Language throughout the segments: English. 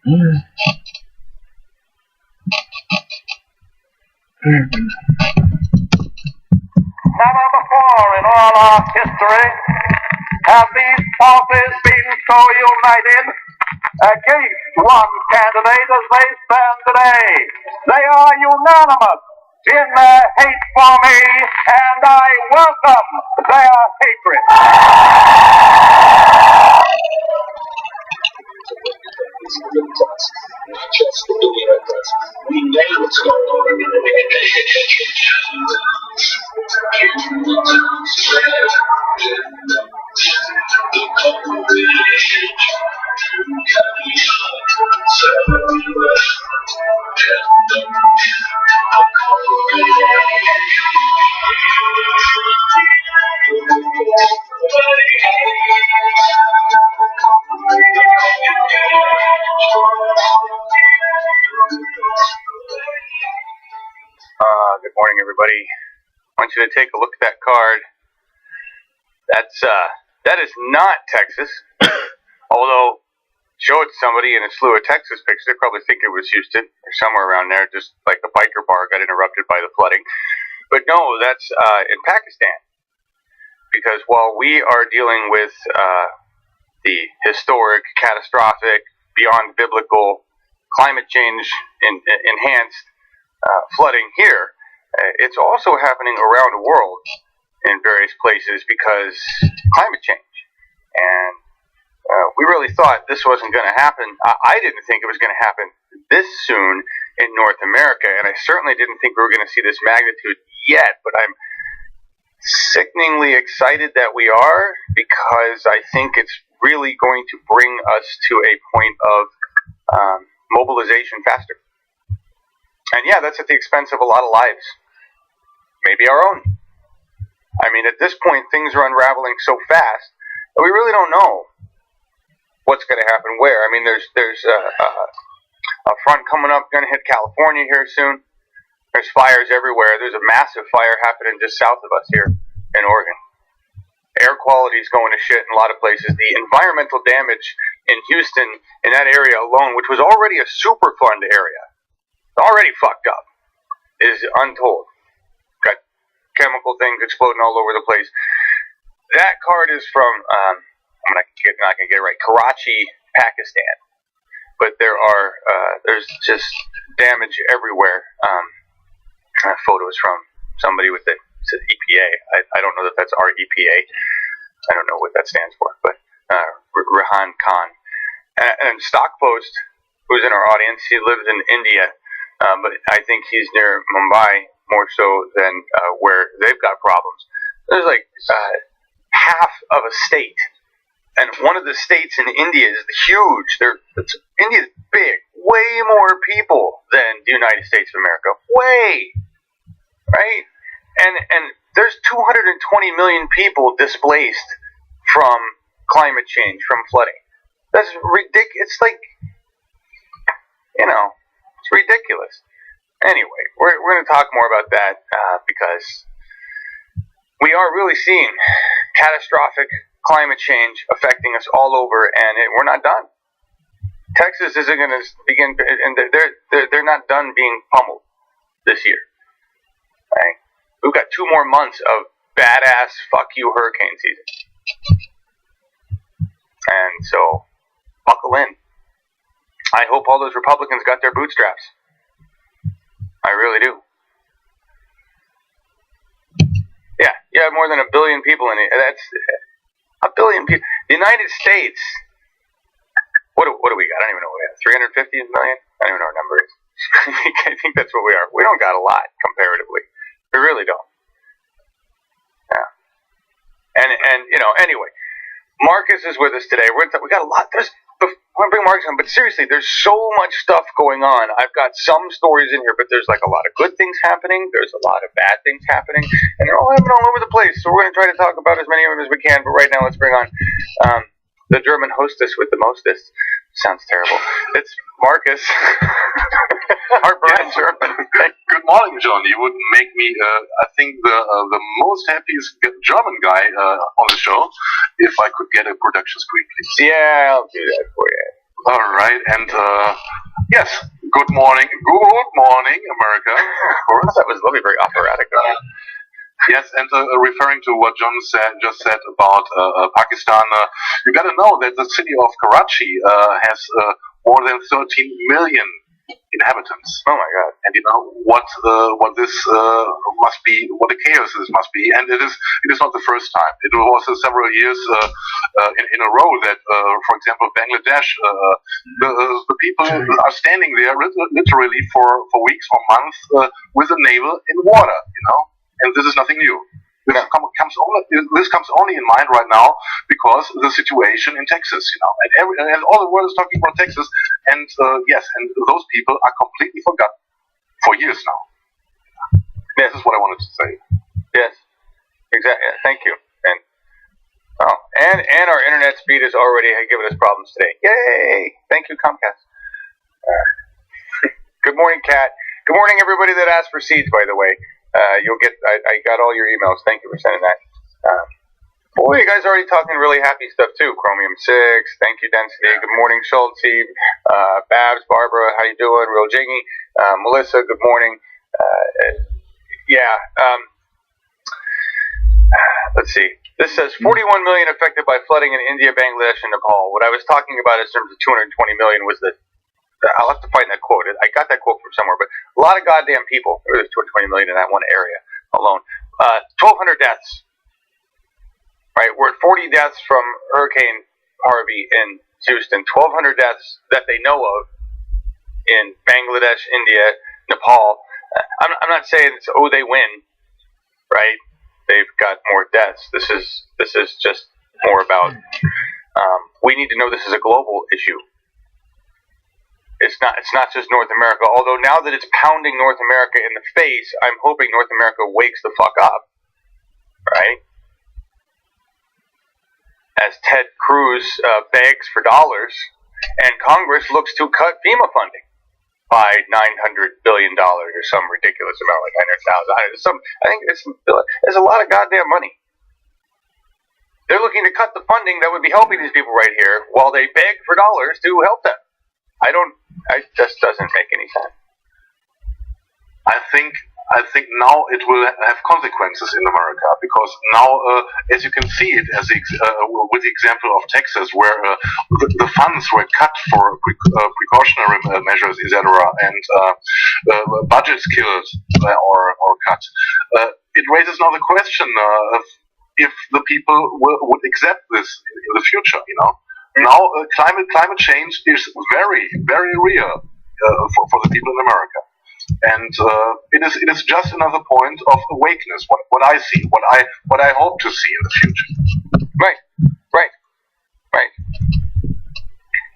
Never before in all our history have these forces been so united against one candidate as they stand today. They are unanimous in their hate for me, and I welcome their hatred. Not just the billionaires. We know what's going on in the Good morning, everybody. I want you to take a look at that card. That is not Texas. Although, show it to somebody in a slew of Texas pictures, they probably think it was Houston or somewhere around there, just like the biker bar got interrupted by the flooding. But no, that's in Pakistan. Because while we are dealing with the historic, catastrophic, beyond biblical, climate change enhanced flooding here, it's also happening around the world in various places because climate change. And we really thought this wasn't going to happen. I didn't think it was going to happen this soon in North America, and I certainly didn't think we were going to see this magnitude yet, but I'm sickeningly excited that we are, because I think it's really going to bring us to a point of mobilization faster. And yeah, that's at the expense of a lot of lives. Maybe our own. I mean, at this point, things are unraveling so fast that we really don't know what's going to happen where. I mean, there's a front coming up, going to hit California here soon. There's fires everywhere. There's a massive fire happening just south of us here in Oregon. Air quality is going to shit in a lot of places. The environmental damage in Houston, in that area alone, which was already a Superfund area, already fucked up, is untold. Got chemical things exploding all over the place. That card is from, I'm not going to get it right, Karachi, Pakistan. But there's just damage everywhere. Photos from somebody with the says EPA. I don't know that that's our EPA. I don't know what that stands for, but Rehan Khan. And Stockpost, who's in our audience, he lives in India, but I think he's near Mumbai more so than where they've got problems. There's like half of a state, and one of the states in India is huge. India's big, way more people than the United States of America, way, right? And there's 220 million people displaced from climate change, from flooding. That's ridiculous. It's like, it's ridiculous. Anyway, we're going to talk more about that because we are really seeing catastrophic climate change affecting us all over, and we're not done. Texas isn't going to begin, and they're not done being pummeled this year. Right? We've got 2 more months of badass fuck you hurricane season. And so, buckle in. I hope all those Republicans got their bootstraps. I really do. Yeah, you have more than 1 billion people in it. That's 1 billion people. The United States, what do we got? I don't even know what we have. 350 million? I don't even know what our number is. I think that's what we are. We don't got a lot, comparatively. We really don't. Yeah. And anyway, Markus is with us today. We got a lot. I want to bring Markus on, but seriously, there's so much stuff going on. I've got some stories in here, but there's like a lot of good things happening. There's a lot of bad things happening, and they're all happening all over the place. So we're going to try to talk about as many of them as we can. But right now, let's bring on the German hostess with the mostest. Sounds terrible. It's Markus. Our brand German. Good morning, John. You would make me, I think, the most happiest German guy on the show if I could get a production screen, please. Yeah, I'll do that for you. All right, and yes, good morning, America. Of course, That was lovely, very operatic. yes, and referring to what John just said about Pakistan, you got to know that the city of Karachi has more than 13 million inhabitants. Oh my God! And you know what this must be, what a chaos this must be, and it is not the first time. It was several years in a row that, for example, Bangladesh, the people are standing there literally for weeks or months with a navel in water, you know, and this is nothing new. This comes only in mind right now because the situation in Texas, you know, and all the world is talking about Texas, and yes, and those people are completely forgotten for years now. Yes. This is what I wanted to say. Yes, exactly. Thank you. And our internet speed is already giving us problems today. Yay! Thank you, Comcast. Good morning, Kat. Good morning, everybody that asked for seeds, by the way. You'll get. I got all your emails. Thank you for sending that. Boy, you guys are already talking really happy stuff too. Chromium 6. Thank you, Density. Good morning, Schultz. Babs, Barbara. How you doing? Real Jingy. Melissa. Good morning. Let's see. This says 41 million affected by flooding in India, Bangladesh, and Nepal. What I was talking about in terms of 220 million was that. I'll have to find that quote. I got that quote from somewhere, but a lot of goddamn people. There's 220 million in that one area alone. 1,200 deaths. Right, we're at 40 deaths from Hurricane Harvey in Houston. 1,200 deaths that they know of in Bangladesh, India, Nepal. I'm not saying it's they win. Right, they've got more deaths. This is just more about. We need to know this is a global issue. It's not just North America, although now that it's pounding North America in the face, I'm hoping North America wakes the fuck up, right? As Ted Cruz begs for dollars, and Congress looks to cut FEMA funding by $900 billion or some ridiculous amount, like 900,000. I think it's a lot of goddamn money. They're looking to cut the funding that would be helping these people right here while they beg for dollars to help them. It just doesn't make any sense. I think now it will have consequences in America because now, as you can see it, with the example of Texas, where the funds were cut for precautionary measures, etc., and budgets killed or cut. It raises now the question of if the people would accept this in the future. You know. Now, climate change is very, very real for the people in America, and it is just another point of awakeness. What I see, what I hope to see in the future. Right.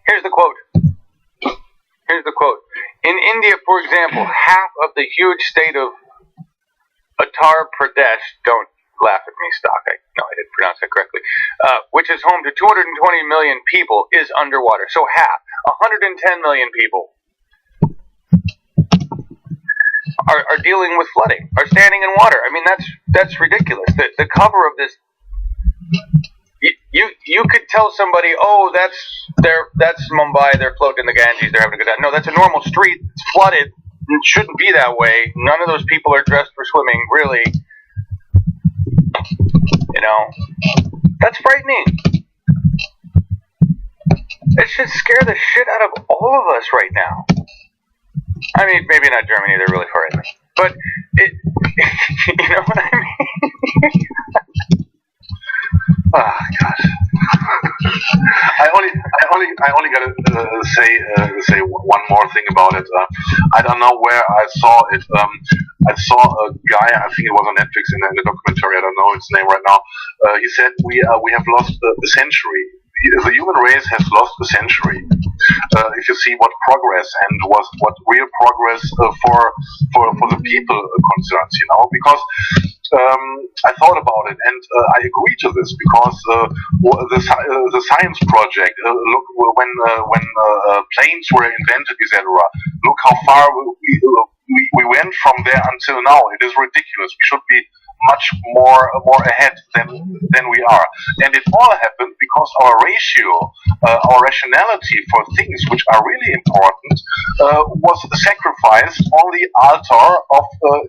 Here's the quote. In India, for example, half of the huge state of Uttar Pradesh. Don't laugh at me, Stock. I didn't pronounce that correctly. Which is home to 220 million people, is underwater. So half, 110 million people, are dealing with flooding, are standing in water. I mean, that's ridiculous. The cover of this, you could tell somebody, oh, that's Mumbai. They're floating in the Ganges. They're having a good time. No, that's a normal street. It's flooded. It shouldn't be that way. None of those people are dressed for swimming, really. You know, that's frightening. It should scare the shit out of all of us right now. I mean, maybe not Germany, they're really far in. But you know what I mean? Oh gosh. I only gotta say one more thing about it. I don't know where I saw it. I saw a guy. I think it was on Netflix in a documentary. I don't know its name right now. He said we have lost a century. The human race has lost a century. If you see what progress and what real progress for the people concerns, you know, because I thought about it and I agree to this because the science project. Look, when planes were invented, etc. Look how far we went from there until now. It is ridiculous. We should be much more ahead than we are, and it all happened because our ratio our rationality for things which are really important was sacrificed on the altar of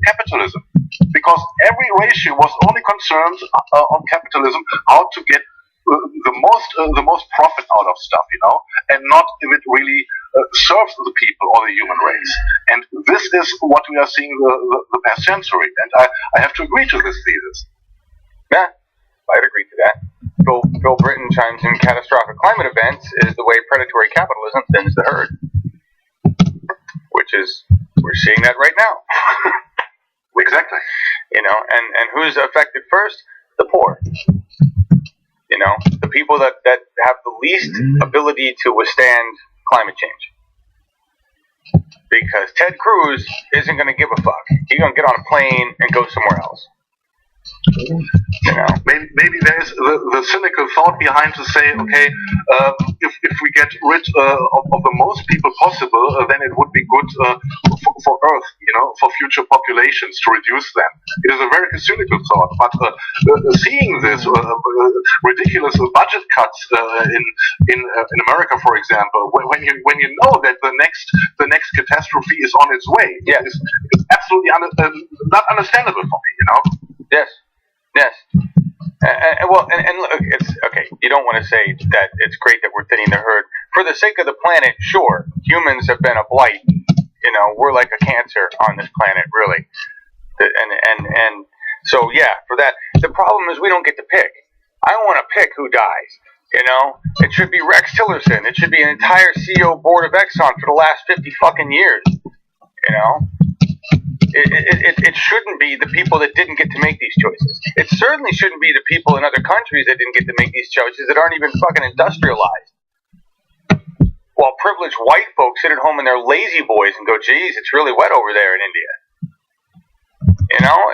capitalism, because every ratio was only concerned on capitalism, how to get the most profit out of stuff, and not if it really serves the people or the human race. And this is what we are seeing the past century, and I have to agree to this thesis. Yeah, I'd agree to that. Bill Britton chimes in, catastrophic climate events is the way predatory capitalism thins the herd. Which is, we're seeing that right now. Exactly. And who's affected first? The poor. The people that have the least ability to withstand climate change. Because Ted Cruz isn't going to give a fuck. He's going to get on a plane and go somewhere else. Maybe there's the cynical thought behind to say, okay, if we get rid of the most people possible, then it would be good for Earth, for future populations to reduce them. It is a very cynical thought, but seeing this ridiculous budget cuts in America, for example, when you know that the next catastrophe is on its way, it's absolutely not understandable for me, Yes. Yes. And look, it's okay. You don't want to say that it's great that we're thinning the herd for the sake of the planet. Sure, humans have been a blight. We're like a cancer on this planet, really. And so yeah, for that. The problem is we don't get to pick. I don't want to pick who dies. It should be Rex Tillerson. It should be an entire CEO board of Exxon for the last 50 fucking years. It shouldn't be the people that didn't get to make these choices. It certainly shouldn't be the people in other countries that didn't get to make these choices that aren't even fucking industrialized. While privileged white folks sit at home in their lazy boys and go, geez, it's really wet over there in India.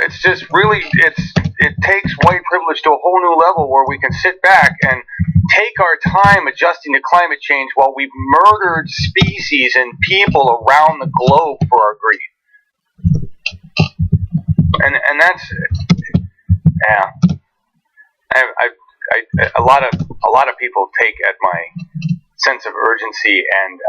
It's just really, it takes white privilege to a whole new level where we can sit back and take our time adjusting to climate change while we've murdered species and people around the globe for our greed. And that's, yeah. A lot of people take at my sense of urgency and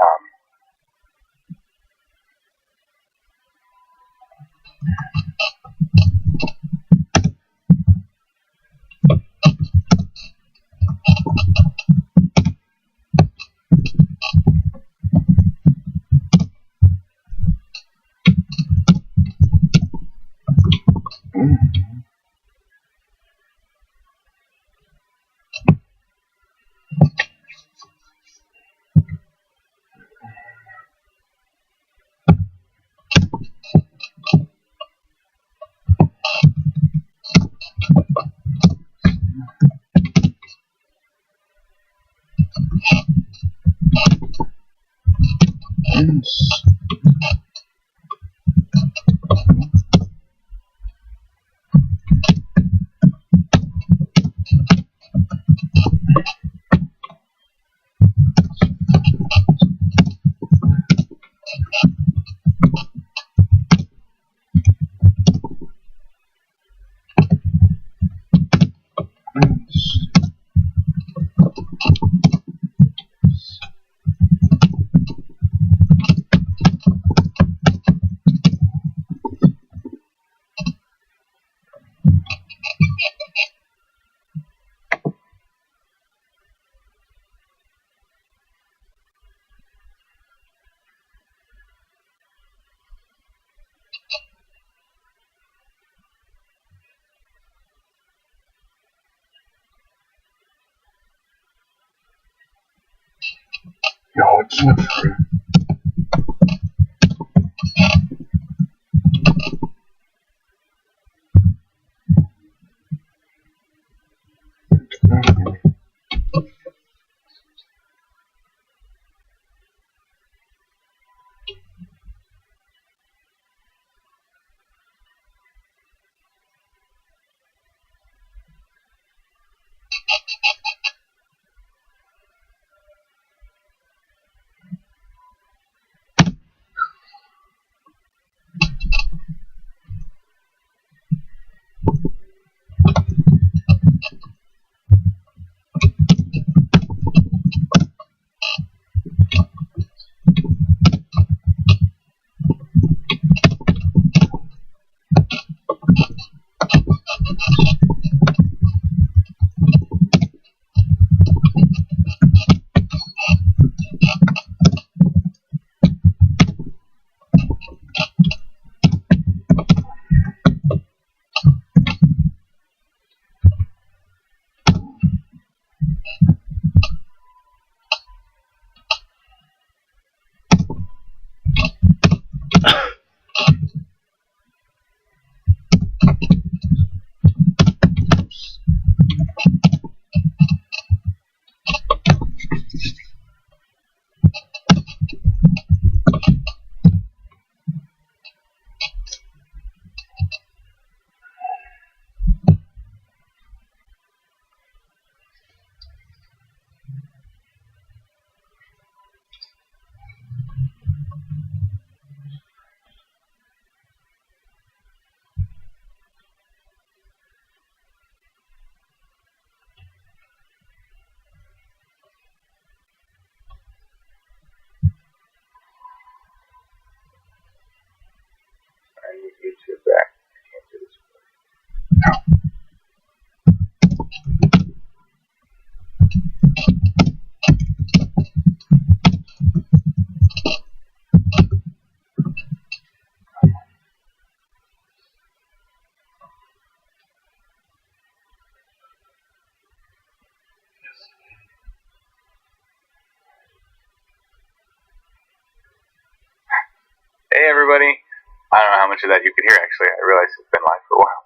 No, it's not true. Hey, everybody. I don't know how much of that you could hear, actually. I realize it's been live for a while.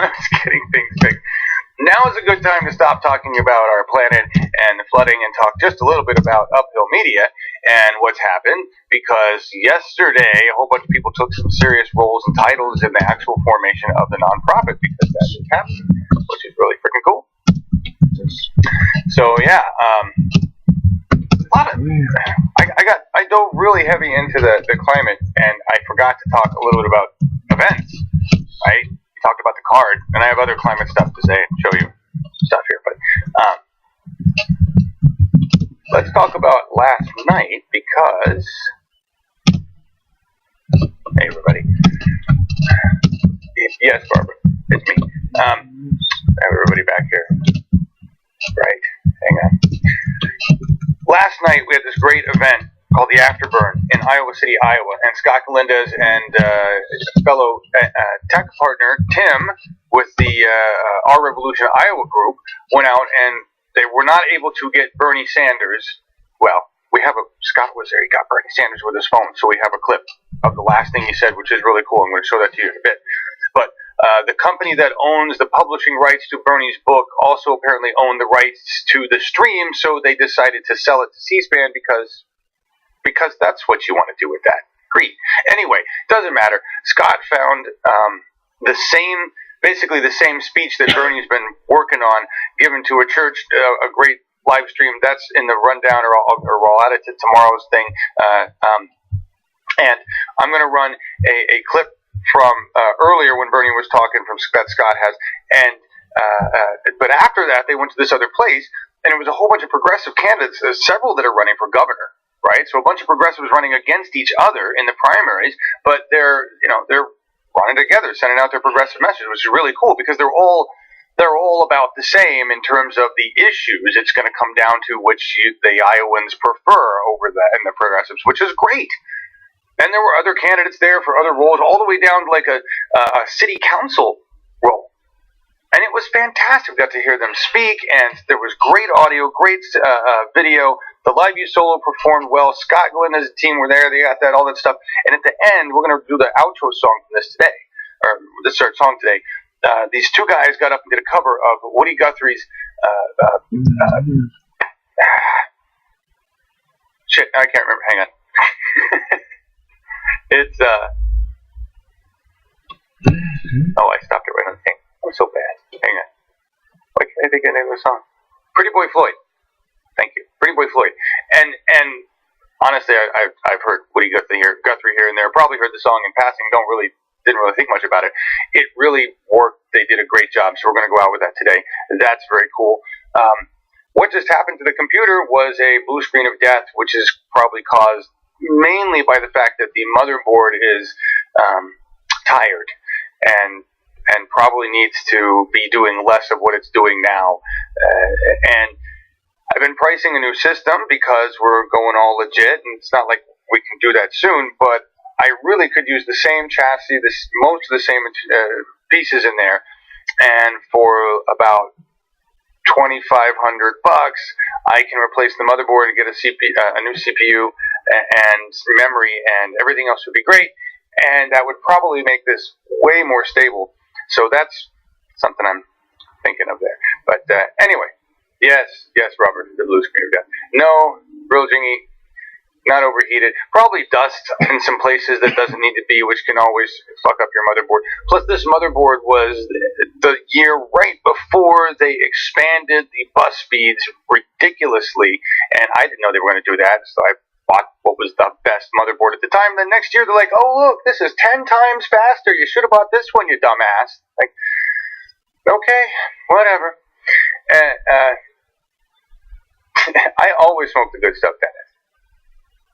I was getting things fixed. Now is a good time to stop talking about our planet and the flooding and talk just a little bit about Uphill Media and what's happened, because yesterday a whole bunch of people took some serious roles and titles in the actual formation of the nonprofit, because that just happened, which is really freaking cool. So yeah, a lot of, I dove really heavy into the climate, and I forgot to talk a little bit about events, right? We talked about the card, and I have other climate stuff to say and show you stuff here, but let's talk about last night, because hey, everybody. Yes, Barbara, it's me. Everybody back here. Right, hang on. Last night we had this great event called the Afterburn in Iowa City, Iowa, and Scott Galindas and fellow tech partner Tim with the Our Revolution Iowa group went out, and they were not able to get Bernie Sanders. Well, Scott was there, he got Bernie Sanders with his phone, so we have a clip of the last thing he said, which is really cool. I'm going to show that to you in a bit. But the company that owns the publishing rights to Bernie's book also apparently owned the rights to the stream, so they decided to sell it to C-SPAN because that's what you want to do with that. Greed. Anyway, doesn't matter. Scott found basically the same speech that Bernie's been working on, given to a church, a great live stream. That's in the rundown, or I'll add it to tomorrow's thing. And I'm going to run a clip from earlier when Bernie was talking that Scott has, and but after that they went to this other place, and it was a whole bunch of progressive candidates. There's several that are running for governor, right? So a bunch of progressives running against each other in the primaries, but they're running together, sending out their progressive message, which is really cool, because they're all about the same in terms of the issues. It's going to come down to which the Iowans prefer over and the progressives, which is great. And there were other candidates there for other roles, all the way down to like a city council role. And it was fantastic. We got to hear them speak, and there was great audio, great video. The Live View Solo performed well. Scott Glenn and his team were there. They got that, all that stuff. And at the end, we're going to do the outro song from this today, or this song today. These two guys got up and did a cover of Woody Guthrie's shit, I can't remember. Hang on. It's oh, I stopped it right on the thing. I'm so bad. Hang on. Why can't I think of the name of the song? Pretty Boy Floyd. Thank you. Pretty Boy Floyd. And honestly, I've heard Woody Guthrie here and there. Probably heard the song in passing. Didn't really think much about it. It really worked. They did a great job. So we're going to go out with that today. That's very cool. What just happened to the computer was a blue screen of death, which is probably caused mainly by the fact that the motherboard is tired and probably needs to be doing less of what it's doing now. And I've been pricing a new system because we're going all legit, and it's not like we can do that soon, but I really could use the same chassis, most of the same pieces in there, and for about $2,500, I can replace the motherboard and get a new CPU and memory, and everything else would be great, and that would probably make this way more stable. So that's something I'm thinking of there. But anyway, yes, Robert, the blue screen of death. No, real jingy, not overheated. Probably dust in some places that doesn't need to be, which can always fuck up your motherboard. Plus, this motherboard was the year right before they expanded the bus speeds ridiculously, and I didn't know they were going to do that, so I bought what was the best motherboard at the time. Then next year, they're like, oh, look, this is 10 times faster. You should have bought this one, you dumbass. Like, okay, whatever. I always smoke the good stuff, Dennis.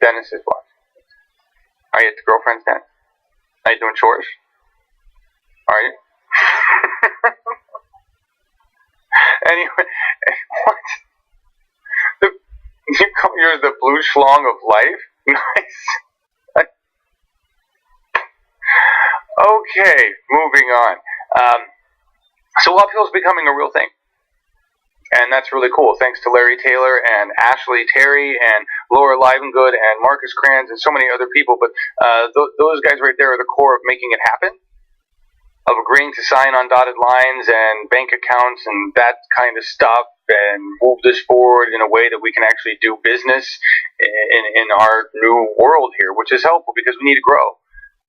Dennis is what? Are you at the girlfriend's den? Are you doing chores? Are you? Anyway, what? You're the blue schlong of life? Nice. Okay, moving on. So Uphill is becoming a real thing. And that's really cool. Thanks to Larry Taylor and Ashley Terry and Laura Livengood and Marcus Kranz and so many other people, but those guys right there are the core of making it happen, of agreeing to sign on dotted lines and bank accounts and that kind of stuff and move this forward in a way that we can actually do business in our new world here, which is helpful because we need to grow.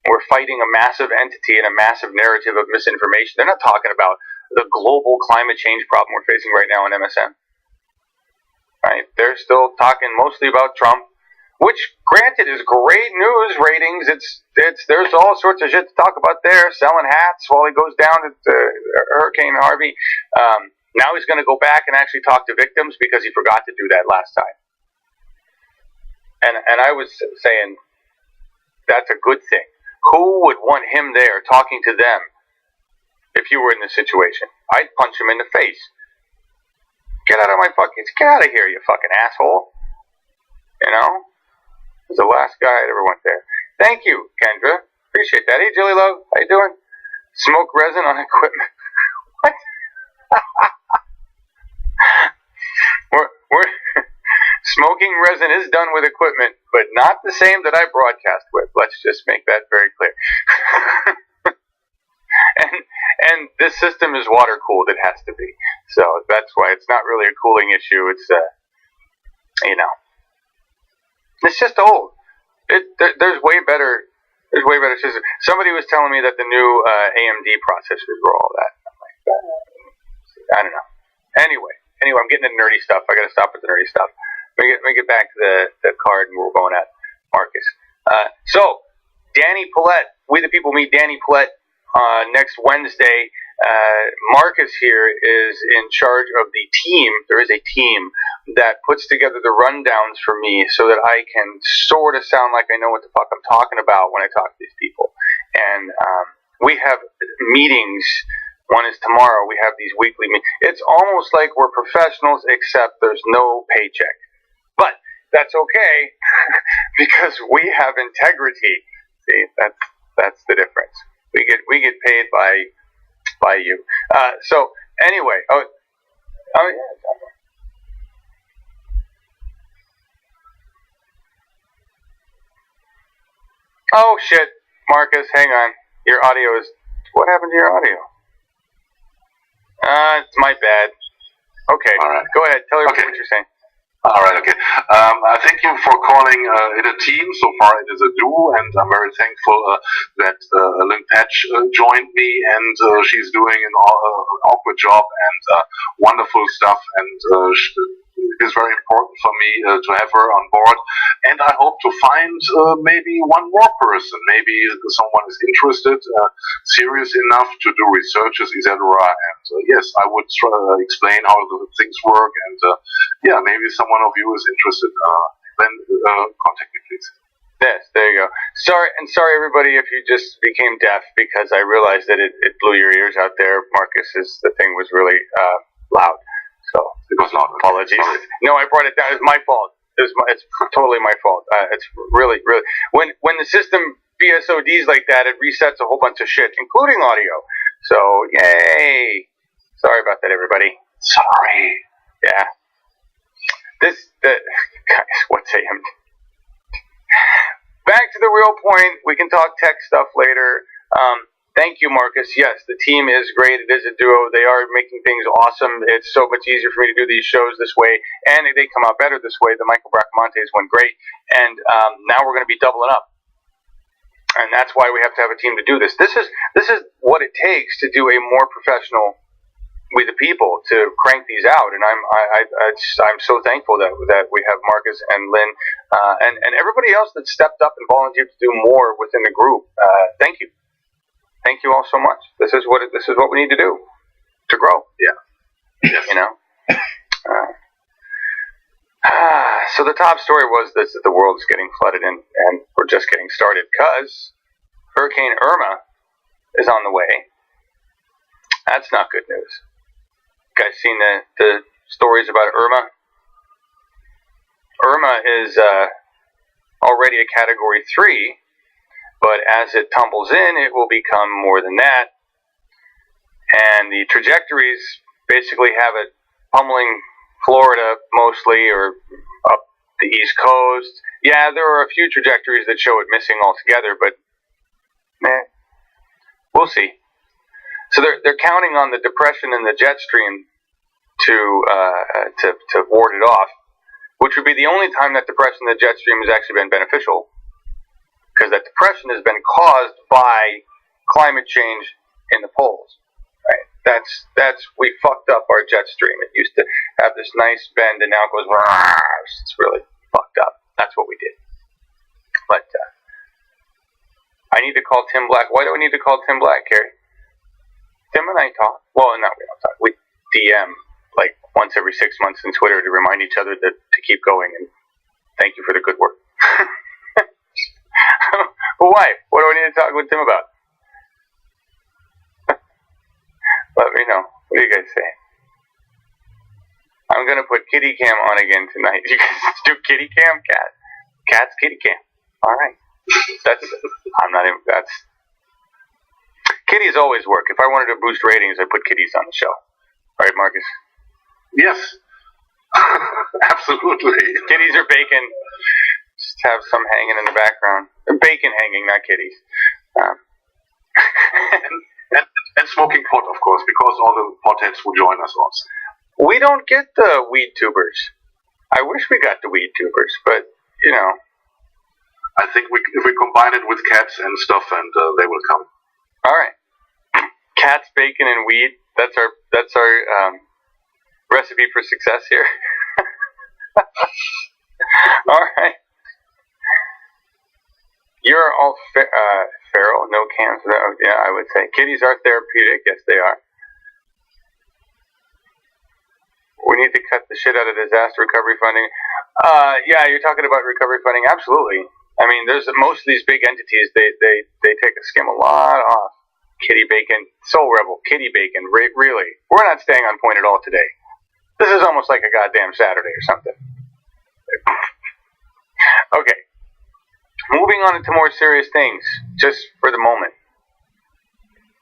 We're fighting a massive entity and a massive narrative of misinformation. They're not talking about the global climate change problem we're facing right now in MSN. Right? They're still talking mostly about Trump, which, granted, is great news ratings. There's all sorts of shit to talk about there. Selling hats while he goes down to Hurricane Harvey. Now he's going to go back and actually talk to victims because he forgot to do that last time. And I was saying that's a good thing. Who would want him there talking to them if you were in this situation? I'd punch him in the face. Get out of here, you fucking asshole. You know? He's the last guy that ever went there. Thank you, Kendra. Appreciate that. Hey, Jilly Love. How you doing? Smoke resin on equipment. What? we're smoking resin is done with equipment, but not the same that I broadcast with. Let's just make that very clear. And this system is water cooled. It has to be. So that's why it's not really a cooling issue. It's it's just old. There's way better systems. Somebody was telling me that the new AMD processors were all that. I'm like, I don't know. Anyway, I'm getting into nerdy stuff. I got to stop with the nerdy stuff. Let me get back to the card and we're going at Marcus. So Danny Paulette, We the People meet Danny Paulette next Wednesday. Marcus here is in charge of the team. There is a team that puts together the rundowns for me so that I can sort of sound like I know what the fuck I'm talking about when I talk to these people. And we have meetings. One is tomorrow. We have these weekly meetings. It's almost like we're professionals, except there's no paycheck. But that's okay because we have integrity. See, that's the difference. We get paid by you. So anyway, oh yeah. Oh shit, Marcus, hang on. Your audio is. What happened to your audio? It's my bad. Okay, all right. Go ahead. Tell me what you're saying. All right, okay. Thank you for calling it a team. So far it is a duo, and I'm very thankful that Lynn Patch joined me, and she's doing an awkward job and wonderful stuff, and it is very important for me to have her on board. And I hope to find maybe one more person, maybe someone is interested, serious enough to do researches, etc. And yes, I would explain how the things work, and yeah, maybe someone of you is interested. Then contact me, please. Yes, there you go. Sorry everybody if you just became deaf because I realized that it blew your ears out there. Marcus's the thing was really loud. So it was loud. Apologies. No, I brought it down. It's my fault. It's totally my fault. It's really when the system BSODs like that, it resets a whole bunch of shit, including audio. So yay! Sorry about that, everybody. Sorry. Yeah. Guys, what's AM? Back to the real point. We can talk tech stuff later. Thank you, Marcus. Yes, the team is great. It is a duo. They are making things awesome. It's so much easier for me to do these shows this way, and they come out better this way. The Michael Bracamontes went great, and now we're going to be doubling up. And that's why we have to have a team to do this. This is what it takes to do a more professional We the People to crank these out. And I'm so thankful that we have Marcus and Lynn and everybody else that stepped up and volunteered to do more within the group. Thank you. Thank you all so much. This is what we need to do to grow. Yeah. You know. So the top story was that the world is getting flooded, and we're just getting started because Hurricane Irma is on the way. That's not good news. You guys seen the stories about Irma? Irma is already a Category 3, but as it tumbles in, it will become more than that. And the trajectories basically have it pummeling Florida mostly, or up the East Coast. Yeah, there are a few trajectories that show it missing altogether, but we'll see. So they're counting on the depression in the jet stream to ward it off, which would be the only time that depression in the jet stream has actually been beneficial, because that depression has been caused by climate change in the poles. Right? That's we fucked up our jet stream. It used to have this nice bend, and now it goes. It's really fucked up. That's what we did. But I need to call Tim Black. Why do I need to call Tim Black, Carrie? Tim and I talk. Well, no, we don't talk. We DM like once every 6 months on Twitter to remind each other to keep going and thank you for the good work. But why? What do I need to talk with Tim about? Let me know. What do you guys say? I'm gonna put kitty cam on again tonight. You guys do kitty cam, cats kitty cam. All right. That's kitties always work. If I wanted to boost ratings, I put kitties on the show. Right, Marcus? Yes. Absolutely. Kitties or bacon. Just have some hanging in the background. Bacon hanging, not kitties. And smoking pot, of course, because all the potheads will join us also. We don't get the weed tubers. I wish we got the weed tubers, but, you know. I think if we combine it with cats and stuff, and they will come. All right. Cats, bacon, and weed. That's our recipe for success here. All right. You're all feral, no cams. Yeah, I would say kitties are therapeutic. Yes, they are. We need to cut the shit out of disaster recovery funding. Yeah, you're talking about recovery funding. Absolutely. I mean, there's most of these big entities. They take a skim a lot off. Kitty bacon, Soul Rebel, kitty bacon. Really, we're not staying on point at all today. This is almost like a goddamn Saturday or something. Okay. Moving on to more serious things, just for the moment.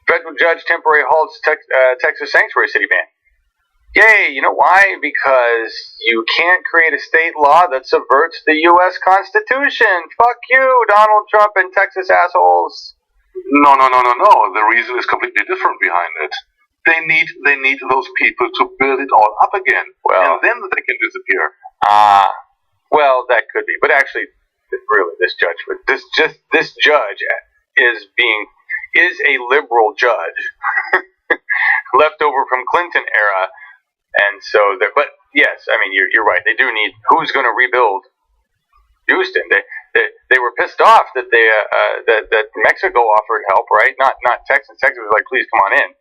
Federal judge temporarily halts Texas sanctuary city ban. Yay, you know why? Because you can't create a state law that subverts the U.S. Constitution. Fuck you, Donald Trump and Texas assholes. No. The reason is completely different behind it. They need those people to build it all up again. Well, and then they can disappear. Well, that could be. But actually, really, this judge is a liberal judge, left over from Clinton era, and so but yes, I mean you're right. They do need who's going to rebuild Houston. They were pissed off that that Mexico offered help, right? Not Texas. Texas was like, please come on in,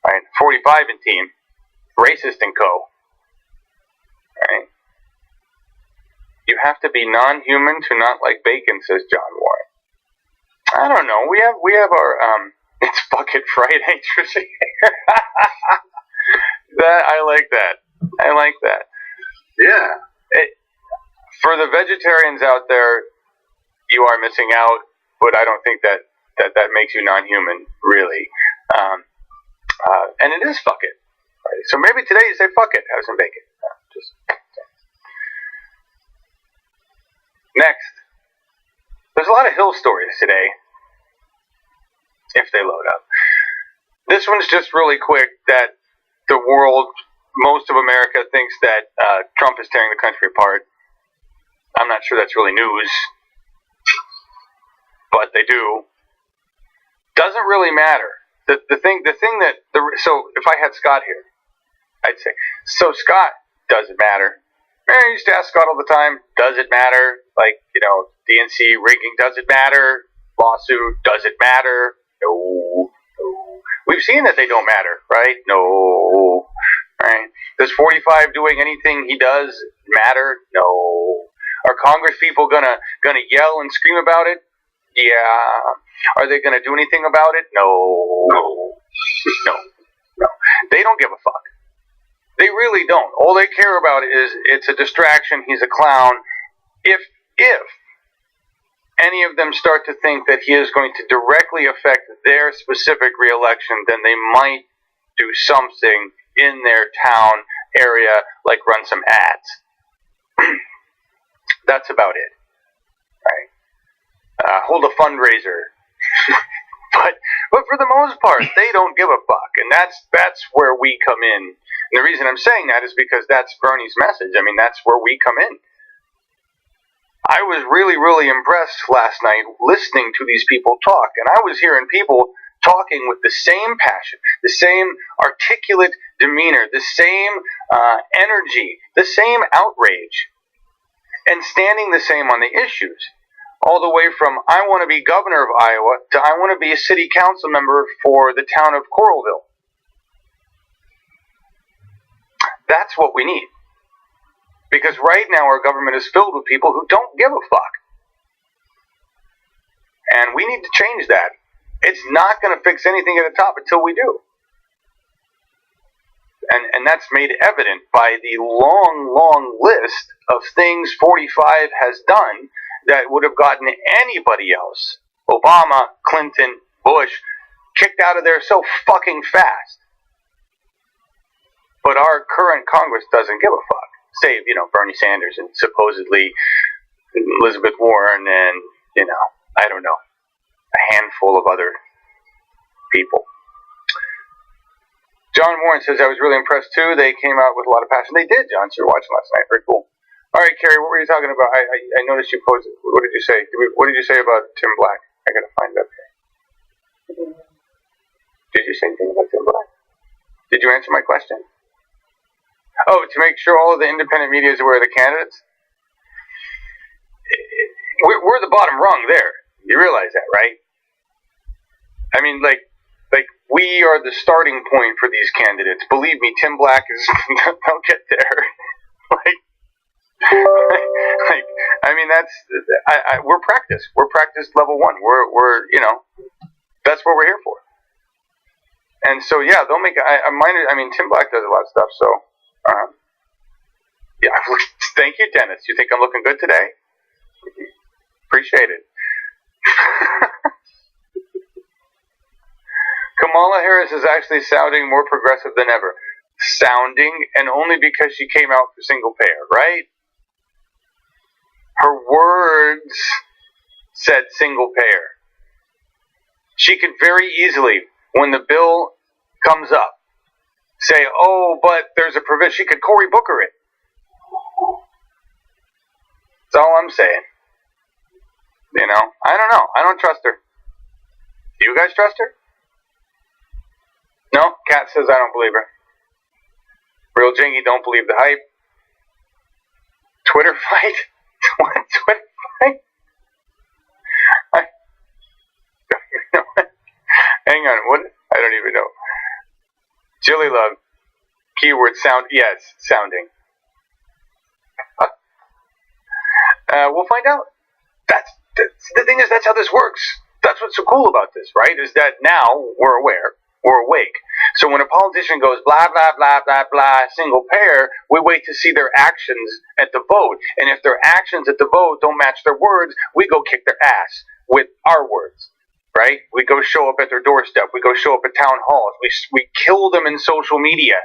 right? 45 in team, racist and co, right? You have to be non-human to not like bacon, says John Warren. I don't know. We have our it's Bucket Friday. I like that. Yeah. For the vegetarians out there, you are missing out, but I don't think that makes you non-human, really. And it is fuck it. Right? So maybe today you say fuck it, have some bacon. Next, there's a lot of Hill stories today, if they load up. This one's just really quick that the world, most of America thinks that Trump is tearing the country apart. I'm not sure that's really news, but they do. Doesn't really matter. So if I had Scott here, I'd say, so Scott, does it matter? I used to ask Scott all the time, does it matter? Like, DNC rigging, does it matter? Lawsuit, does it matter? No. We've seen that they don't matter, right? No. Right? Does 45 doing anything he does matter? No. Are Congress people gonna yell and scream about it? Yeah. Are they gonna do anything about it? No. No. They don't give a fuck. They really don't. All they care about is it's a distraction. He's a clown. If any of them start to think that he is going to directly affect their specific reelection, then they might do something in their town area, like run some ads. That's about it, right? Hold a fundraiser. But for the most part, they don't give a fuck, and that's where we come in. And the reason I'm saying that is because that's Bernie's message. I mean, that's where we come in. I was really, really impressed last night listening to these people talk, and I was hearing people talking with the same passion, the same articulate demeanor, the same energy, the same outrage, and standing the same on the issues. All the way from I want to be governor of Iowa to I want to be a city council member for the town of Coralville. That's what we need. Because right now our government is filled with people who don't give a fuck. And we need to change that. It's not going to fix anything at the top until we do. And that's made evident by the long, long list of things 45 has done that would have gotten anybody else, Obama, Clinton, Bush, kicked out of there so fucking fast. But our current Congress doesn't give a fuck. Save, Bernie Sanders and supposedly Elizabeth Warren and, I don't know, a handful of other people. John Warren says, I was really impressed too. They came out with a lot of passion. They did, John. So you were watching last night. Very cool. All right, Carrie, what were you talking about? I noticed you posted. What did you say? What did you say about Tim Black? I gotta find it up here. Did you say anything about Tim Black? Did you answer my question? Oh, to make sure all of the independent media is aware of the candidates? We're the bottom rung there. You realize that, right? I mean, like we are the starting point for these candidates. Believe me, Tim Black is. They'll get there. I mean, that's. We're practice. We're practice level 1. We're that's what we're here for. And so yeah, they'll make. I mean, Tim Black does a lot of stuff. So. Yeah, thank you, Dennis. You think I'm looking good today? Appreciate it. Kamala Harris is actually sounding more progressive than ever. Sounding, and only because she came out for single payer, right? Her words said single payer. She could very easily, when the bill comes up, say, oh, but there's a provision. She could Cory Booker it. That's all I'm saying. I don't know. I don't trust her. Do you guys trust her? No? Kat says I don't believe her. Real Jingy, don't believe the hype. Twitter fight? What Twitter fight? Hang on. What? I don't even know. Jilly Love. Keyword sound. Yes, sounding. We'll find out. That's the thing is, that's how this works. That's what's so cool about this, right? Is that now we're aware, we're awake. So when a politician goes blah, blah, blah, blah, blah, single payer, we wait to see their actions at the vote. And if their actions at the vote don't match their words, we go kick their ass with our words, right? We go show up at their doorstep. We go show up at town halls. We kill them in social media.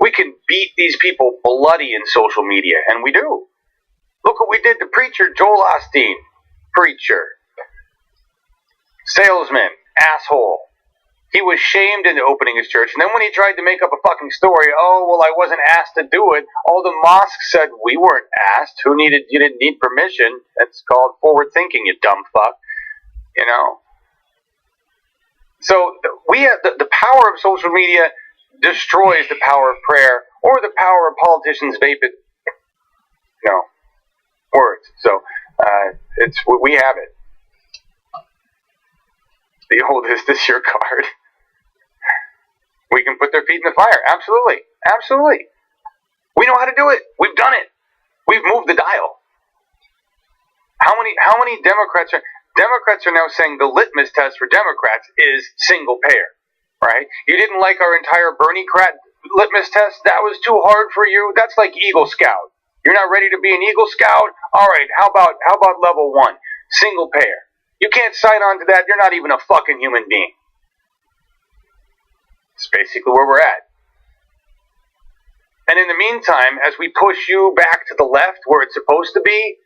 We can beat these people bloody in social media, and we do. Look what we did to preacher Joel Osteen. Preacher. Salesman. Asshole. He was shamed into opening his church, and then when he tried to make up a fucking story, oh, well, I wasn't asked to do it, all the mosques said, we weren't asked. You didn't need permission. That's called forward thinking, you dumb fuck. So we have the power of social media destroys the power of prayer or the power of politicians vapid words. So we have it. The old is this your card? We can put their feet in the fire. Absolutely. Absolutely. We know how to do it. We've done it. We've moved the dial. How many Democrats are now saying the litmus test for Democrats is single payer, right? You didn't like our entire Bernie litmus test? That was too hard for you? That's like Eagle Scout. You're not ready to be an Eagle Scout? All right, how about level 1, single payer? You can't sign on to that. You're not even a fucking human being. It's basically where we're at. And in the meantime, as we push you back to the left where it's supposed to be,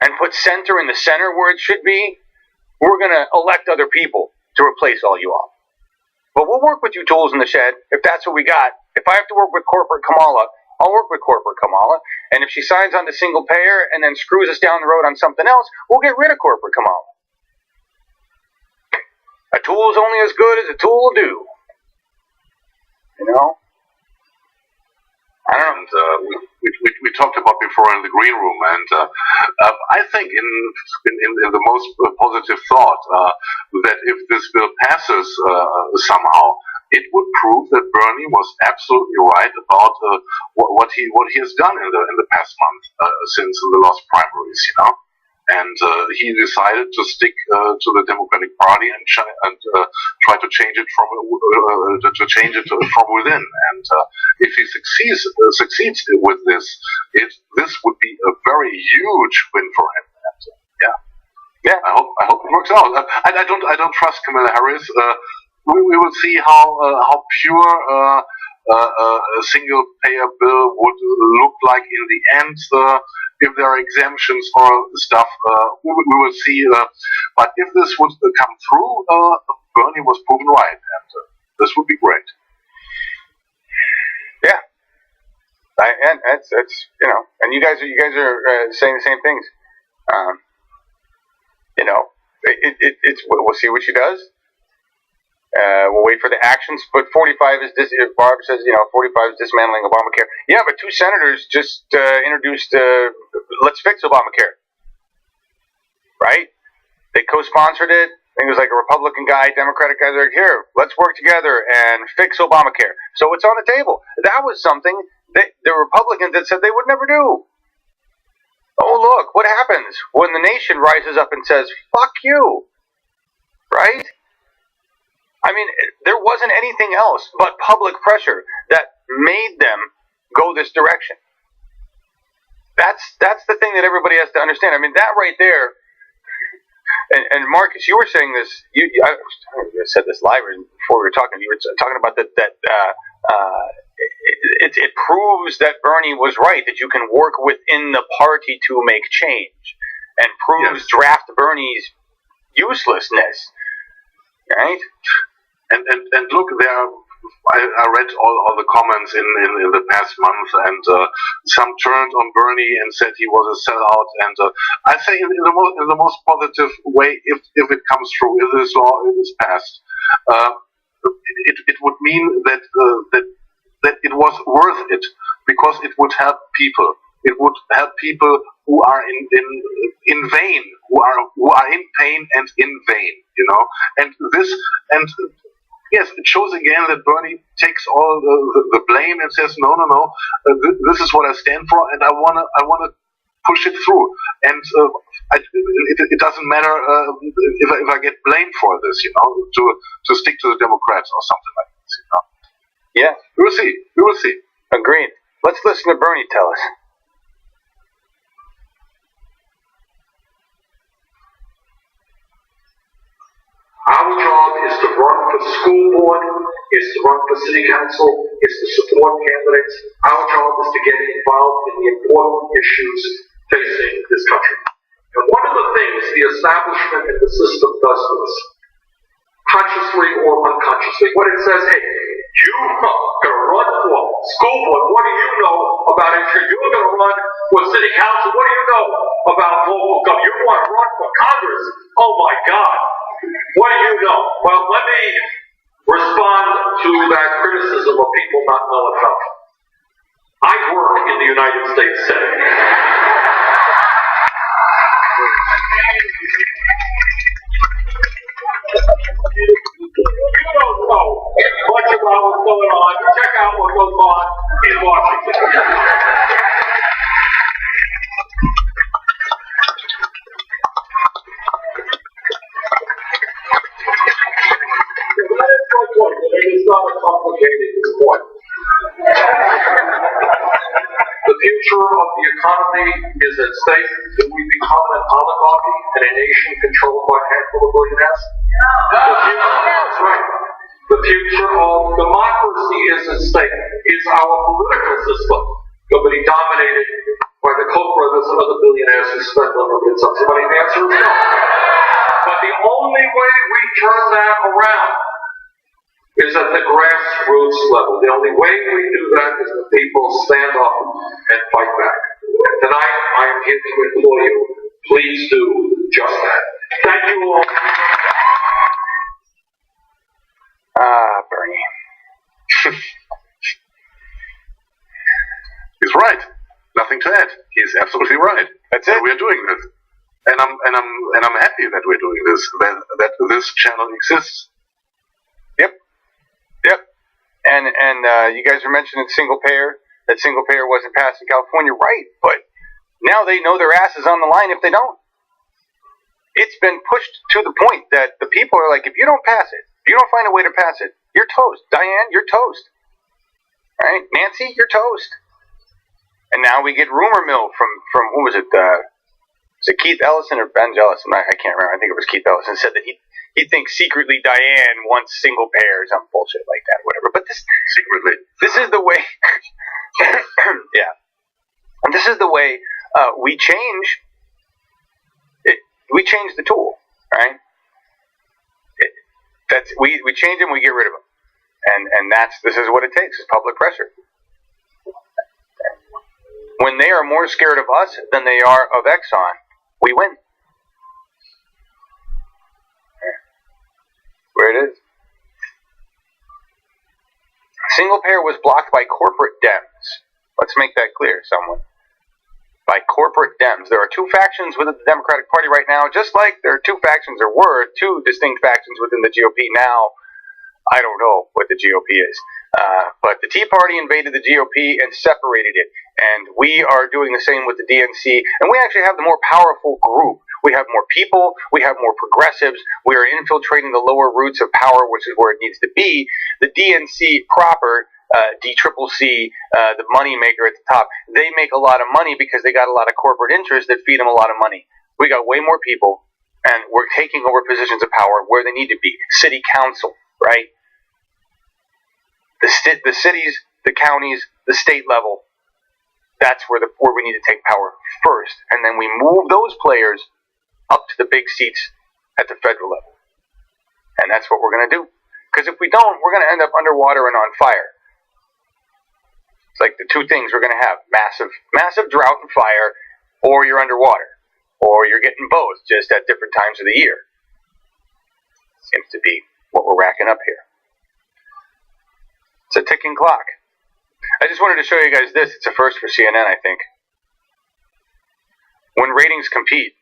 and put center in the center where it should be, we're going to elect other people to replace all you all. But we'll work with you tools in the shed if that's what we got. If I have to work with corporate Kamala, I'll work with corporate Kamala. And if she signs on to single payer and then screws us down the road on something else, we'll get rid of corporate Kamala. A tool is only as good as a tool will do. You know? And we talked about before in the green room, and I think in the most positive thought that if this bill passes somehow, it would prove that Bernie was absolutely right about what he has done in the past month since the last primaries, you know. And he decided to stick to the Democratic Party and try to change it from within. And if he succeeds with this, this would be a very huge win for him. And, yeah. I hope it works out. I don't trust Kamala Harris. We will see how pure a single payer bill would look like in the end. If there are exemptions or stuff, we will see. But if this would come through, Bernie was proven right, and this would be great. Yeah, and it's you know, and you guys are saying the same things. You know, it's we'll see what she does. We'll wait for the actions, but 45 is this. Barb says, you know, 45 is dismantling Obamacare. Yeah, but 2 senators just introduced Let's Fix Obamacare. Right? They co-sponsored it. I think it was like a Republican guy, Democratic guy. They're like, here, let's work together and fix Obamacare. So it's on the table. That was something that the Republicans had said they would never do. Oh, look, what happens when the nation rises up and says, fuck you. Right? I mean, there wasn't anything else but public pressure that made them go this direction. That's the thing that everybody has to understand. I mean, that right there, and Marcus, you were saying this, I said this live before we were talking, you were talking about that it proves that Bernie was right, that you can work within the party to make change, and proves draft Bernie's uselessness, right? And look, I read all the comments in the past month, and some turned on Bernie and said he was a sellout. And I say in the most positive way, if it comes through, if this law is passed, it would mean that it was worth it, because it would help people. It would help people who are in vain, who are in pain and in vain, you know. And yes, it shows again that Bernie takes all the blame and says, no, this is what I stand for, and I wanna push it through. And it doesn't matter if I get blamed for this, you know, to stick to the Democrats or something like this, you know. Yeah, we will see. Agreed. Let's listen to Bernie tell us. Our job is to run for school board, is to run for city council, is to support candidates. Our job is to get involved in the important issues facing this country. And one of the things the establishment and the system does to us, consciously or unconsciously, when it says, hey, you're going to run for school board, what do you know about it? You're going to run for city council, what do you know about local government? You want to run for Congress? Oh my God. What do you know? Well, let me respond to that criticism of people not knowing enough. I work in the United States Senate. You don't know much about what's going on. Check out what goes on in Washington. It's not a complicated point. The future of the economy is at stake. Do we become an oligarchy and a nation controlled by a handful of billionaires? That's right. The future of democracy is at stake. Is our political system going to be dominated by the Koch brothers and other billionaires who spend unlimited sums of money? The answer is no. But the only way we turn that around is at the grassroots level. The only way we do that is when people stand up and fight back. And tonight, I am here to implore you, please do just that. Thank you all. Bernie. He's right. Nothing to add. He's absolutely right. That's it. And we're doing this. And I'm happy that we're doing this, that this channel exists. Yep. And you guys were mentioning single payer. That single payer wasn't passed in California, right? But now they know their ass is on the line if they don't. It's been pushed to the point that the people are like, if you don't pass it, if you don't find a way to pass it, you're toast. Diane, you're toast. Right? Nancy, you're toast. And now we get rumor mill from who was it? Was it Keith Ellison or Ben Ellison? I can't remember. I think it was Keith Ellison said that he thinks secretly Diane wants single payer or some bullshit like that, whatever. But this is the way. Yeah. And this is the way we change. We change the tool, right? We change them, we get rid of them, and this is what it takes: is public pressure. When they are more scared of us than they are of Exxon, we win. Where it is. Single payer was blocked by corporate Dems. Let's make that clear, someone. By corporate Dems. There are two factions within the Democratic Party right now, just like there are two distinct factions within the GOP now. I don't know what the GOP is. But the Tea Party invaded the GOP and separated it. And we are doing the same with the DNC. And we actually have the more powerful group. We have more people. We have more progressives. We are infiltrating the lower roots of power, which is where it needs to be. The DNC proper, DCCC, the money maker at the top, they make a lot of money because they got a lot of corporate interests that feed them a lot of money. We got way more people, and we're taking over positions of power where they need to be. City council, right? The cities, the counties, the state level, that's where we need to take power first. And then we move those players up to the big seats at the federal level. And that's what we're going to do. Because if we don't, we're going to end up underwater and on fire. It's like the two things we're going to have. Massive drought and fire, or you're underwater. Or you're getting both, just at different times of the year. Seems to be what we're racking up here. It's a ticking clock. I just wanted to show you guys this. It's a first for CNN, I think. When ratings compete,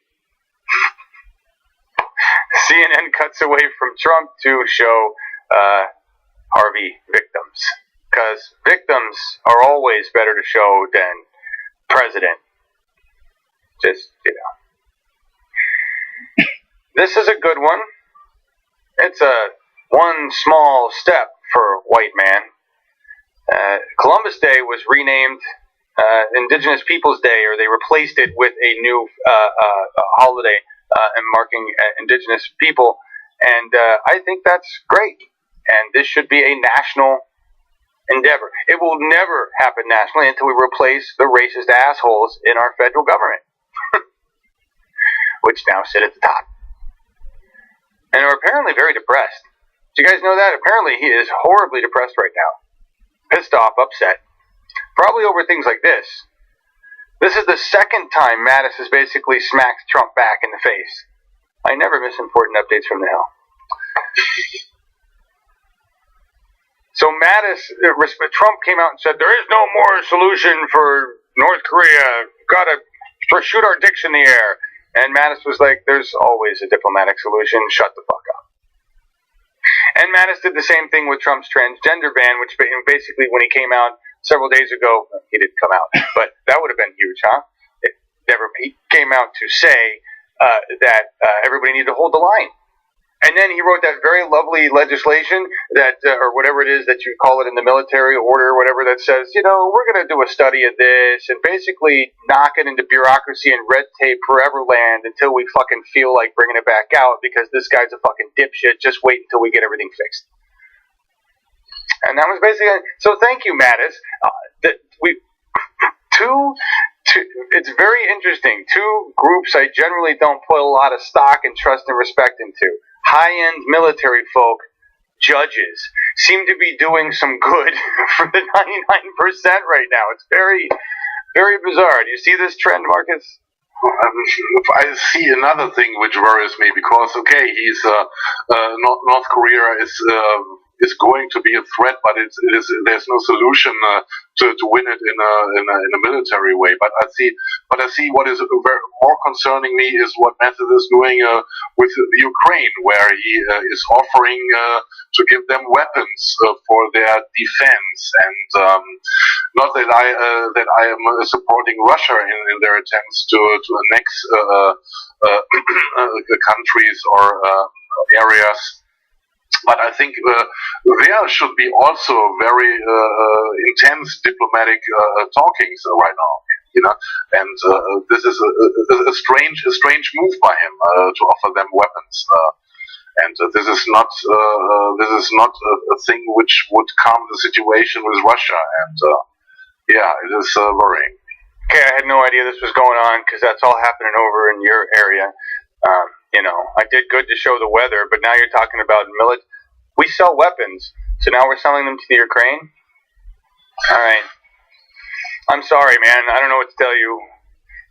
CNN cuts away from Trump to show Harvey victims. Because victims are always better to show than president. Just, This is a good one. It's one small step for white man. Columbus Day was renamed Indigenous Peoples Day, or they replaced it with a new holiday and marking Indigenous people. And I think that's great. And this should be a national endeavor. It will never happen nationally until we replace the racist assholes in our federal government, which now sit at the top. And are apparently very depressed. Do you guys know that? Apparently he is horribly depressed right now. Pissed off, upset. Probably over things like this. This is the second time Mattis has basically smacked Trump back in the face. I never miss important updates from the Hill. So Trump came out and said, there is no more solution for North Korea. Gotta shoot our dicks in the air. And Mattis was like, there's always a diplomatic solution. Shut the fuck up. And Mattis did the same thing with Trump's transgender ban, which basically when he came out several days ago, he didn't come out, but that would have been huge, huh? He came out to say that everybody needed to hold the line. And then he wrote that very lovely legislation that, or whatever it is that you call it in the military order or whatever, that says, we're going to do a study of this and basically knock it into bureaucracy and red tape forever land until we fucking feel like bringing it back out because this guy's a fucking dipshit. Just wait until we get everything fixed. And that was basically it. So thank you, Mattis. It's very interesting. Two groups I generally don't put a lot of stock and trust and respect into. High-end military folk, judges, seem to be doing some good for the 99% right now. It's very, very bizarre. Do you see this trend, Marcus? I see another thing which worries me because he's North Korea is going to be a threat, but there's no solution to win it in a military way. But I see what is more concerning me is what Mattis is doing with the Ukraine, where he is offering to give them weapons for their defense. And not that I am supporting Russia in their attempts to annex countries or areas. But I think there should be also very intense diplomatic talkings right now, and this is a strange move by him to offer them weapons, and this is not a thing which would calm the situation with Russia, and it is worrying. Okay, I had no idea this was going on because that's all happening over in your area. I did good to show the weather, but now you're talking about we sell weapons, so now we're selling them to the Ukraine? All right. I'm sorry, man. I don't know what to tell you.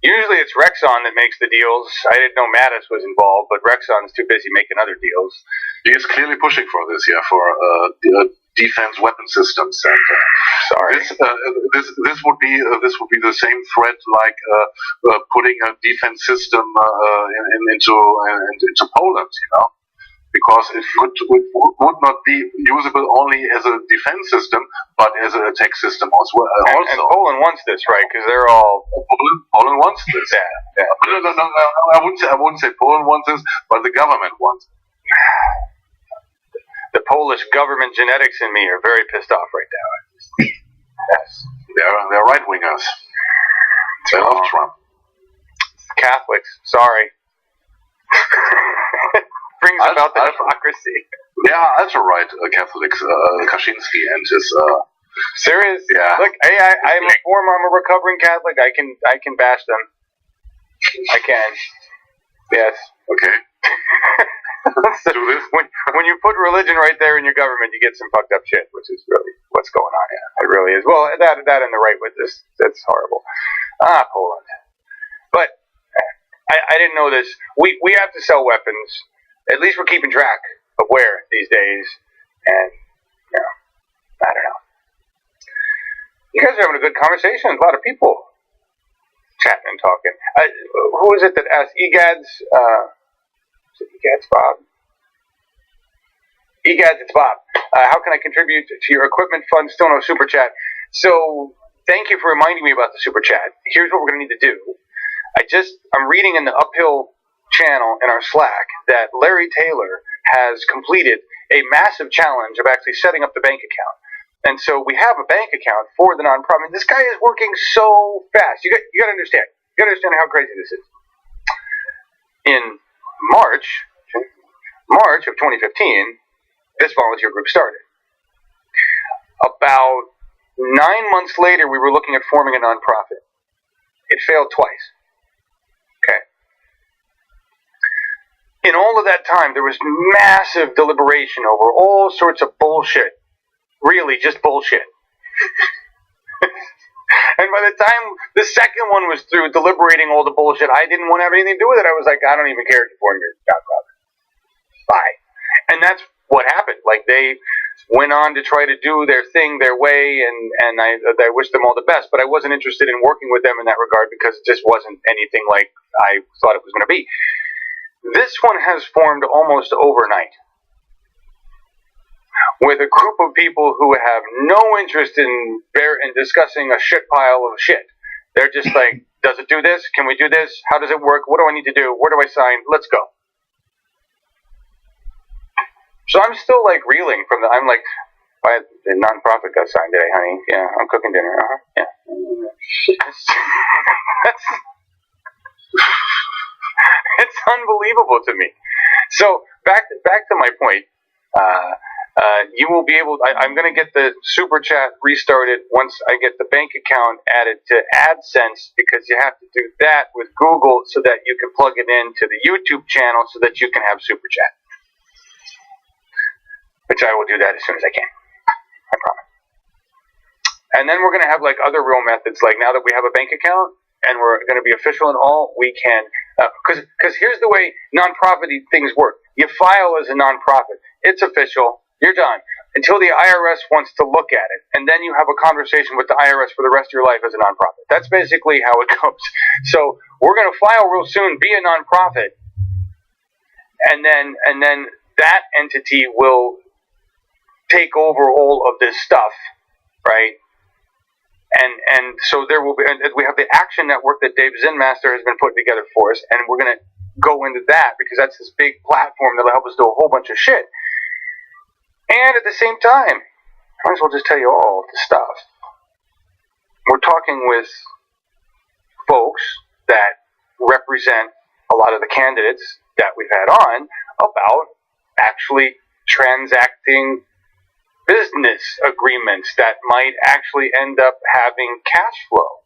Usually it's Rexon that makes the deals. I didn't know Mattis was involved, but Rexon's too busy making other deals. He is clearly pushing for this, for defense weapon systems. And, sorry. This would be the same threat like putting a defense system into Poland, because it would not be usable only as a defense system, but as an attack system as well. And Poland wants this, right? Because they're all Poland wants this. Yeah. No. I wouldn't say Poland wants this, but the government wants it. The Polish government genetics in me are very pissed off right now. Yes, they're right wingers. They love Trump. Catholics, sorry. Brings about the hypocrisy. Yeah, ultra-right Catholics, Kaczynski and his... Serious? Yeah. Look, I'm a recovering Catholic. I can bash them. I can. Yes. Okay. So when you put religion right there in your government, you get some fucked up shit, which is really what's going on here. It really is. Well, that and the right with this, that's horrible. Poland. But I didn't know this. We have to sell weapons. At least we're keeping track of where these days, and I don't know. You guys are having a good conversation. A lot of people chatting and talking. Who is it that asked EGADS? Is it EGADS Bob? EGADS, it's Bob. How can I contribute to your equipment fund? Still no super chat. So thank you for reminding me about the super chat. Here's what we're going to need to do. I'm reading in the Uphill channel in our Slack that Larry Taylor has completed a massive challenge of actually setting up the bank account. And so we have a bank account for the nonprofit. This guy is working so fast. You got to understand. You got to understand how crazy this is. In March of 2015, this volunteer group started. About 9 months later, we were looking at forming a nonprofit. It failed twice. Okay. In all of that time, there was massive deliberation over all sorts of bullshit. Really, just bullshit. And by the time the second one was through deliberating all the bullshit, I didn't want to have anything to do with it. I was like, I don't even care if you form your nonprofit. Bye. And that's what happened. Like, they went on to try to do their thing their way, and I wish them all the best, but I wasn't interested in working with them in that regard because it just wasn't anything like I thought it was going to be. This one has formed almost overnight with a group of people who have no interest in discussing a shit pile of shit. They're just like, does it do this? Can we do this? How does it work? What do I need to do? Where do I sign? Let's go. So I'm still like reeling from I'm like, the nonprofit got signed today, honey. Yeah, I'm cooking dinner. Yeah. It's unbelievable to me. So back to my point. You will be able. I'm going to get the super chat restarted once I get the bank account added to AdSense, because you have to do that with Google so that you can plug it into the YouTube channel so that you can have super chat. Which I will do that as soon as I can. I promise. And then we're going to have like other real methods. Like now that we have a bank account and we're going to be official and all, we can. Because here's the way nonprofit things work. You file as a nonprofit. It's official. You're done until the IRS wants to look at it, and then you have a conversation with the IRS for the rest of your life as a nonprofit. That's basically how it goes. So we're going to file real soon, be a nonprofit, and then that entity will take over all of this stuff, right? And so there will be. And we have the Action Network that Dave Zinmaster has been putting together for us, and we're going to go into that because that's this big platform that'll help us do a whole bunch of shit. And at the same time, I might as well just tell you all the stuff. We're talking with folks that represent a lot of the candidates that we've had on about actually transacting business agreements that might actually end up having cash flow.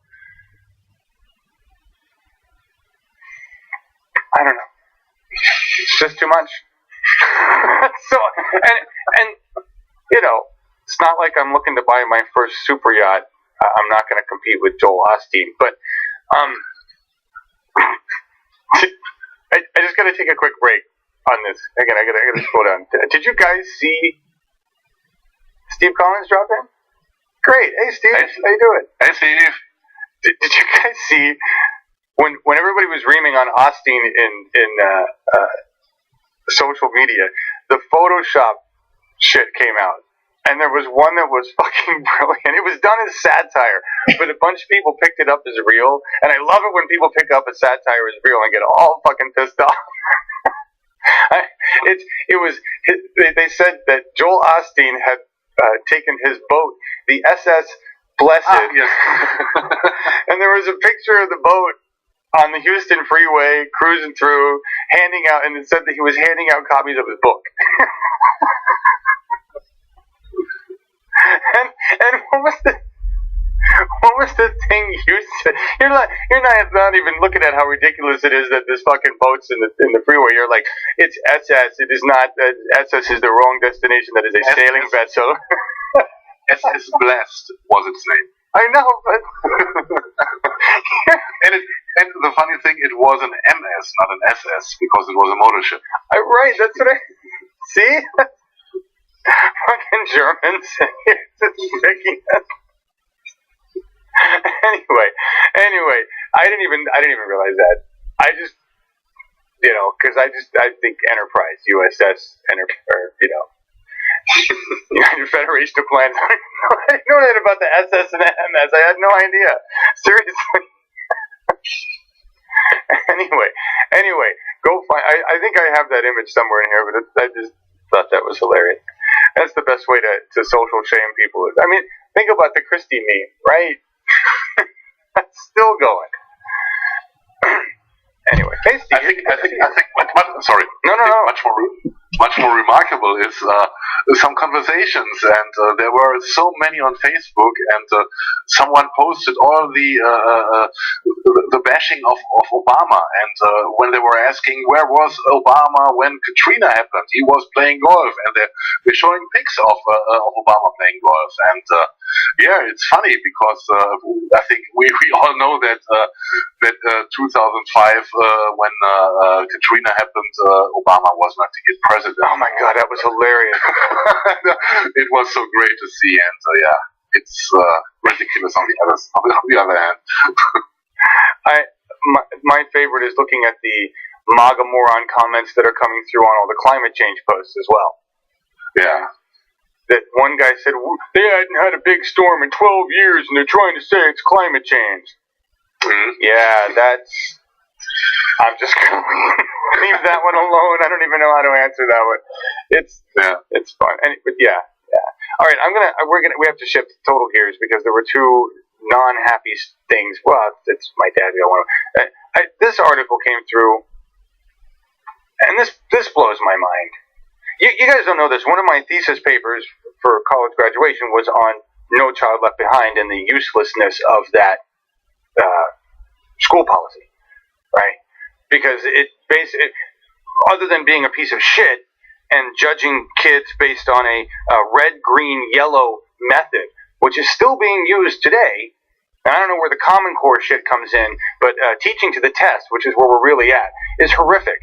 I don't know. It's just too much. So, and you know, it's not like I'm looking to buy my first super yacht. I'm not going to compete with Joel Osteen, but I just got to take a quick break on this. Again, I got to slow down. Did you guys see Steve Collins drop in? Great. Hey, Steve. How you doing? Hey, Steve. Did you guys see when everybody was reaming on Osteen in social media, the Photoshop shit came out, and there was one that was fucking brilliant. It was done as satire, but a bunch of people picked it up as real, and I love it when people pick up a satire as real and get all fucking pissed off. They said that Joel Osteen had taken his boat, the SS Blessed, yes. and there was a picture of the boat on the Houston freeway, cruising through, handing out, and it said that he was handing out copies of his book. and what was the thing you said? You're not even looking at how ridiculous it is that this fucking boat's in the freeway. You're like, it's SS. It is not. SS is the wrong destination. That is a sailing vessel. SS Blessed was its name. I know, but and the funny thing, it was an MS, not an SS, because it was a motor ship. Right, that's what I see. Fucking Germans. Anyway, I didn't even realize that. I just, because I think Enterprise, USS, United Federation of Planets. I didn't know that about the SS and MS. I had no idea. Seriously. Anyway, go find. I think I have that image somewhere in here, but I just thought that was hilarious. That's the best way to social shame people. I mean, think about the Christie meme, right? That's still going. Anyway, hey, Steve, I think. Sorry. No. Much more remarkable is some conversations, and there were so many on Facebook, and someone posted all the bashing of Obama, and when they were asking where was Obama when Katrina happened, he was playing golf, and they're showing pics of Obama playing golf, and yeah, it's funny because I think we all know that 2005 when Katrina happened, Obama was not to get president. Oh my God, that was hilarious. It was so great to see, and yeah, it's ridiculous on the other hand. My favorite is looking at the MAGA moron comments that are coming through on all the climate change posts as well. Yeah. That one guy said, they hadn't had a big storm in 12 years and they're trying to say it's climate change. Mm-hmm. Yeah, I'm just going to leave that one alone. I don't even know how to answer that one. It's fun. But yeah. All right, we have to shift total gears because there were two non-happy things. Well, it's my dad. This article came through, and this blows my mind. you guys don't know this. One of my thesis papers for college graduation was on No Child Left Behind and the uselessness of that school policy, right? Because it other than being a piece of shit and judging kids based on a red, green, yellow method, which is still being used today, and I don't know where the Common Core shit comes in, but teaching to the test, which is where we're really at, is horrific.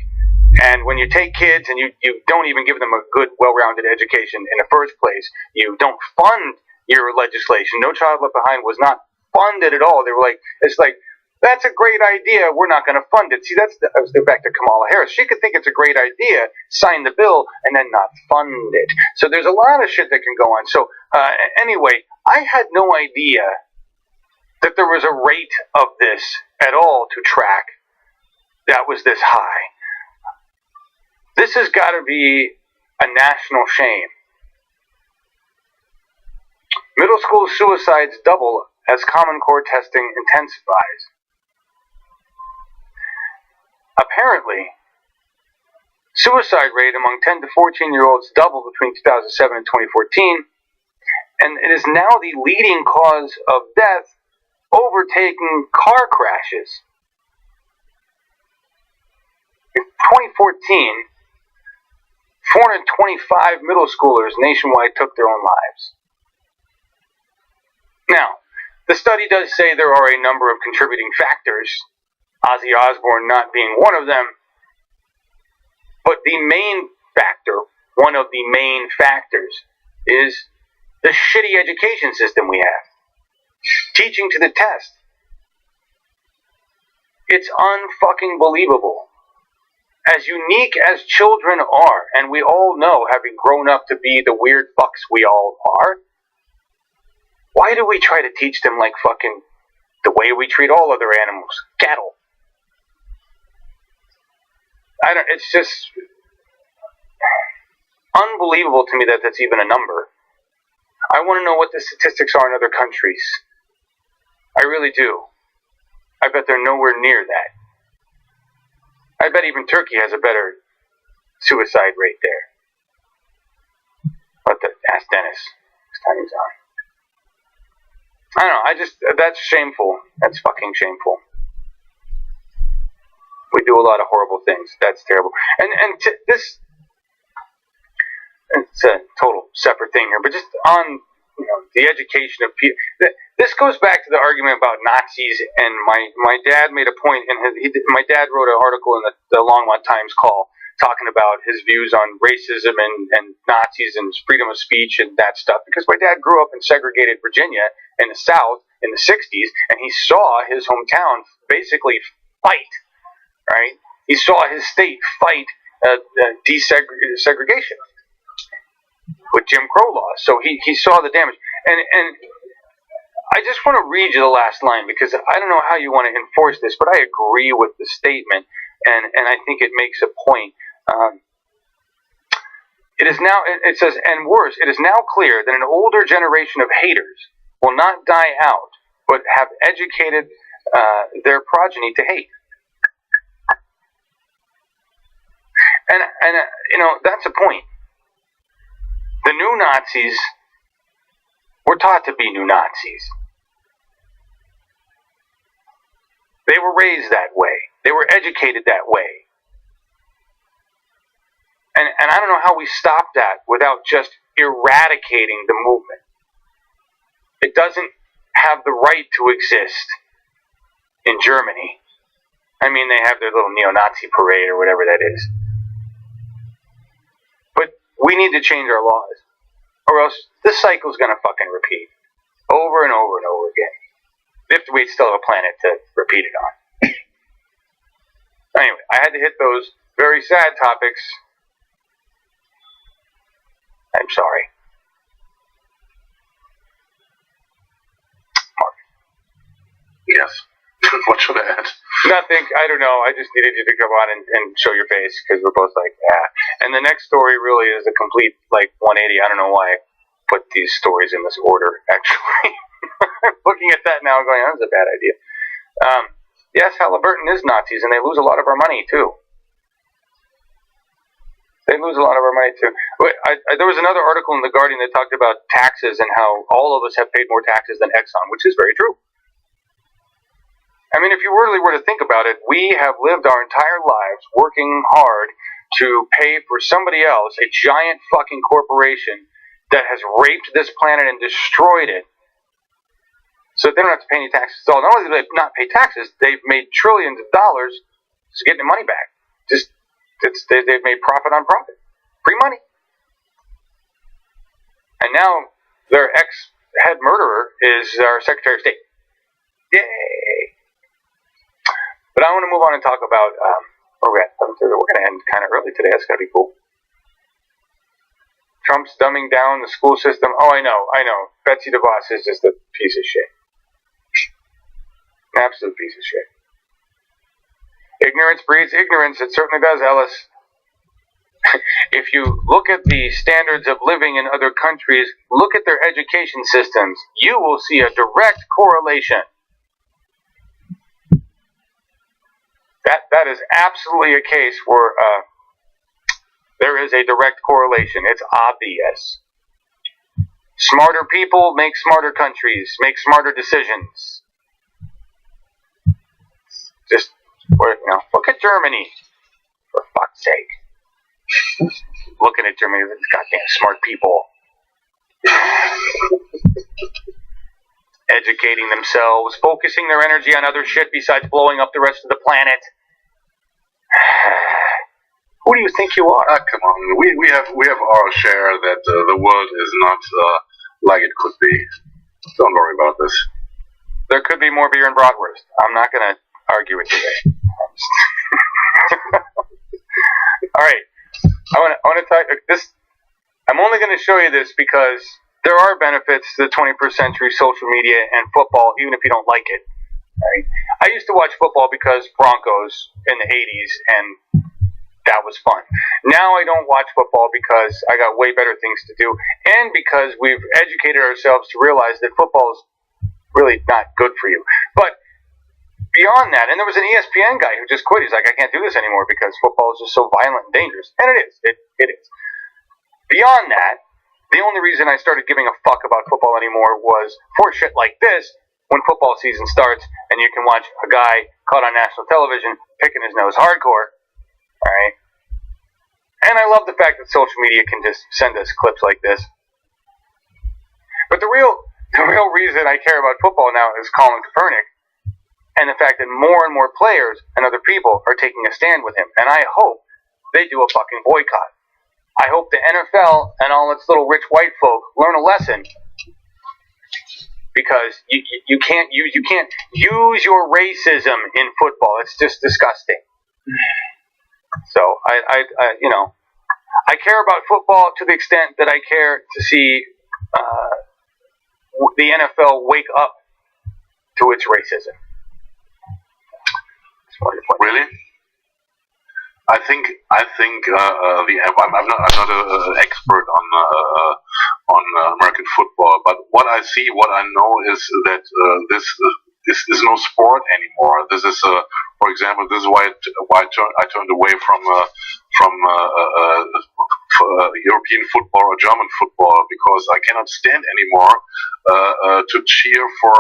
And when you take kids and you don't even give them a good, well-rounded education in the first place, you don't fund your legislation. No Child Left Behind was not funded at all. They were like, it's like, that's a great idea, we're not going to fund it. See, I was back to Kamala Harris. She could think it's a great idea, sign the bill, and then not fund it. So there's a lot of shit that can go on. So anyway, I had no idea that there was a rate of this at all to track that was this high. This has got to be a national shame. Middle school suicides double as Common Core testing intensifies. Apparently, suicide rate among 10 to 14-year-olds doubled between 2007 and 2014, and it is now the leading cause of death, overtaking car crashes. In 2014, 425 middle schoolers nationwide took their own lives. Now, the study does say there are a number of contributing factors, Ozzy Osbourne not being one of them, but the main factor, one of the main factors, is the shitty education system we have. Teaching to the test. It's unfucking believable. As unique as children are, and we all know, having grown up to be the weird fucks we all are, why do we try to teach them like fucking the way we treat all other animals? Cattle. It's just unbelievable to me that that's even a number. I want to know what the statistics are in other countries. I really do. I bet they're nowhere near that. I bet even Turkey has a better suicide rate there. But ask Dennis next time he's on. I don't know, that's shameful. That's fucking shameful. We do a lot of horrible things. That's terrible. This, it's a total separate thing here, but just on the education of people. This goes back to the argument about Nazis, and my dad made a point, and my dad wrote an article in the Longmont Times Call talking about his views on racism and Nazis and freedom of speech and that stuff, because my dad grew up in segregated Virginia in the South in the 60s, and he saw his hometown basically fight, right? He saw his state fight desegregation with Jim Crow laws. So he saw the damage. And I just want to read you the last line, because I don't know how you want to enforce this, but I agree with the statement, and I think it makes a point. It says, and worse, it is now clear that an older generation of haters will not die out, but have educated their progeny to hate. And that's a point. The new Nazis were taught to be new Nazis. They were raised that way. They were educated that way. And I don't know how we stop that without just eradicating the movement. It doesn't have the right to exist in Germany. I mean, they have their little neo-Nazi parade or whatever that is. But we need to change our laws, or else this cycle's going to fucking repeat over and over and over again. If we still have a planet to repeat it on. Anyway, I had to hit those very sad topics. I'm sorry. Mark. Yes. What should I add? Nothing. I don't know. I just needed you to come on and show your face, because we're both like, yeah. And the next story really is a complete 180. I don't know why I put these stories in this order, actually. Looking at that now and going, that's a bad idea. Yes, Halliburton is Nazis, and they lose a lot of our money, too. They lose a lot of our money too. There was another article in The Guardian that talked about taxes and how all of us have paid more taxes than Exxon, which is very true. I mean, if you really were to think about it, we have lived our entire lives working hard to pay for somebody else, a giant fucking corporation that has raped this planet and destroyed it, so they don't have to pay any taxes at all. Not only do they not pay taxes, they've made trillions of dollars just getting the money back. They've made profit on profit. Free money. And now their ex-head murderer is our Secretary of State. Yay! But I want to move on and talk about, we're going to end kind of early today. That's going to be cool. Trump's dumbing down the school system. Oh, I know. Betsy DeVos is just a piece of shit. An absolute piece of shit. Ignorance breeds ignorance. It certainly does, Ellis. If you look at the standards of living in other countries, look at their education systems, you will see a direct correlation. That is absolutely a case where there is a direct correlation. It's obvious. Smarter people make smarter countries, make smarter decisions. Just, look at Germany, for fuck's sake. Looking at Germany, these goddamn smart people. Educating themselves, focusing their energy on other shit besides blowing up the rest of the planet. Who do you think you are? Come on, we have our share that the world is not like it could be. Don't worry about this. There could be more beer and bratwurst. I'm not going to argue with you today. All right, I want to talk this. I'm only going to show you this because there are benefits to the 21st century social media and football, even if you don't like it. Right? I used to watch football because Broncos in the 80s, and that was fun. Now I don't watch football because I got way better things to do, and because we've educated ourselves to realize that football is really not good for you. But beyond that, and there was an ESPN guy who just quit. He's like, I can't do this anymore because football is just so violent and dangerous. And it is. It is. Beyond that, the only reason I started giving a fuck about football anymore was for shit like this, when football season starts and you can watch a guy caught on national television picking his nose hardcore. Alright? And I love the fact that social media can just send us clips like this. But the real reason I care about football now is Colin Kaepernick, and the fact that more and more players and other people are taking a stand with him. And I hope they do a fucking boycott. I hope the NFL and all its little rich white folk learn a lesson, because you can't use your racism in football. It's just disgusting. So I care about football to the extent that I care to see the NFL wake up to its racism. Really? I think I'm not an expert on American football, but what I see, what I know is that this is no sport anymore. This is, for example, this is why I turned away from European football or German football, because I cannot stand anymore to cheer for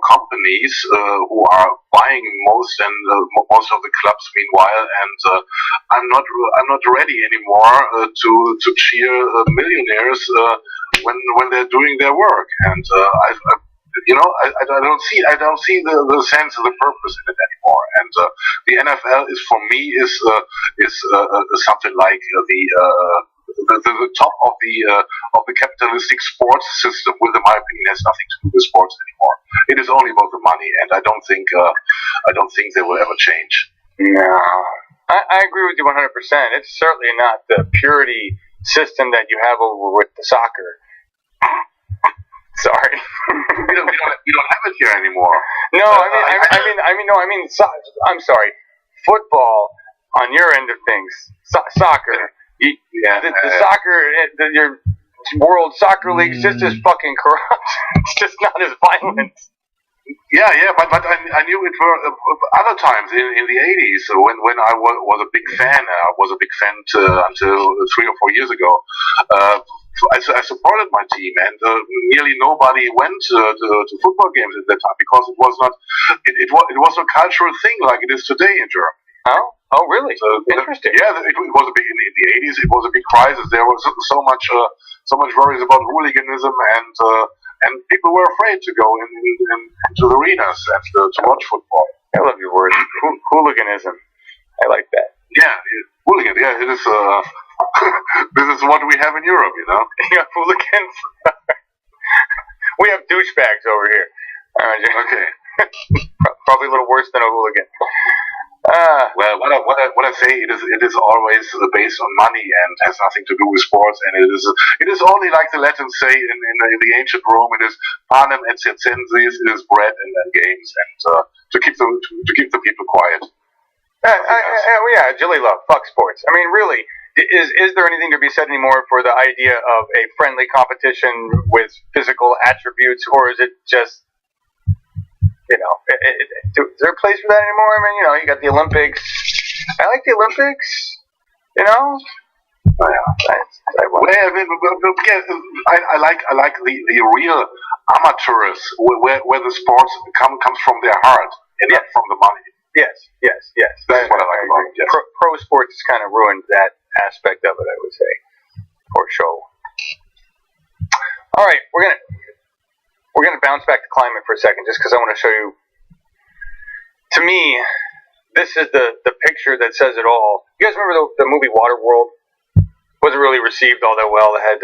companies who are buying most of the clubs meanwhile, and I'm not ready anymore to cheer millionaires when they're doing their work, and I don't see the sense of the purpose in it anymore, and the NFL is for me is something like the top of the capitalistic sports system, which in my opinion has nothing to do with sports anymore. It is only about the money, and I don't think they will ever change. No, I agree with you 100%. It's certainly not the purity system that you have over with the soccer. Sorry, we don't have it here anymore. No, I'm sorry. Football on your end of things, soccer. The soccer, your World Soccer League is just as fucking corrupt. It's just not as violent. but I knew it were other times in the 80s when I was a big fan. I was a big fan until 3 or 4 years ago. I supported my team, and nearly nobody went to football games at that time because it was not it was a cultural thing like it is today in Germany. Oh, really? So, interesting. It was a big in the 80s. It was a big crisis. There was so much worries about hooliganism, and people were afraid to go into the arenas and to watch football. I love your word, hooliganism. I like that. Yeah, hooligan. Yeah, it is. This is what we have in Europe, you know. Yeah, hooligans. We have douchebags over here. Okay. Probably a little worse than a hooligan. Well, what I say, it is always based on money and has nothing to do with sports, and it is only like the Latins say in the ancient Rome. It is panem et circenses. It is bread and games, and to keep the people quiet. Yeah, Jilly love. Fuck sports. I mean, really, is there anything to be said anymore for the idea of a friendly competition with physical attributes, or is it just, you know, is there a place for that anymore? I mean, you know, you got the Olympics. I like the Olympics, you know. I like the real amateurs where the sports comes from their heart and not from the money. Yes. That's what I like about it. Yes. Pro sports has kind of ruined that aspect of it, I would say, for sure. All right, we're gonna bounce back to climate for a second, just because I want to show you. To me, this is the picture that says it all. You guys remember the movie Waterworld? Wasn't really received all that well. It had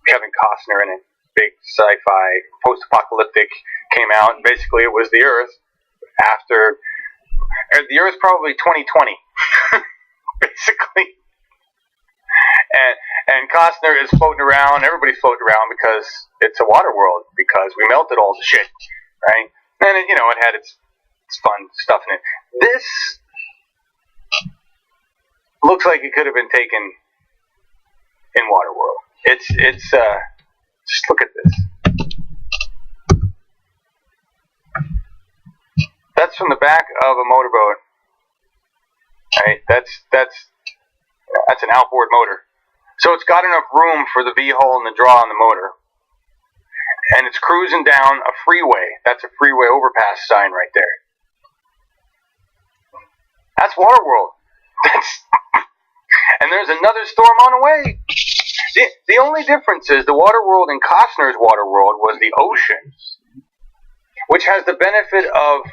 Kevin Costner in it. Big sci-fi, post-apocalyptic, came out, and basically it was the Earth after. The Earth probably 2020, basically. And Costner is floating around. Everybody's floating around because it's a water world, because we melted all the shit, right? And it, you know, it had its fun stuff in it. This looks like it could have been taken in Waterworld. It's just look at this. That's from the back of a motorboat. Right? That's an outboard motor. So it's got enough room for the V-hull and the draw on the motor. And it's cruising down a freeway. That's a freeway overpass sign right there. That's Waterworld. And there's another storm on the way. The only difference is the Waterworld in Costner's Waterworld was the ocean, which has the benefit of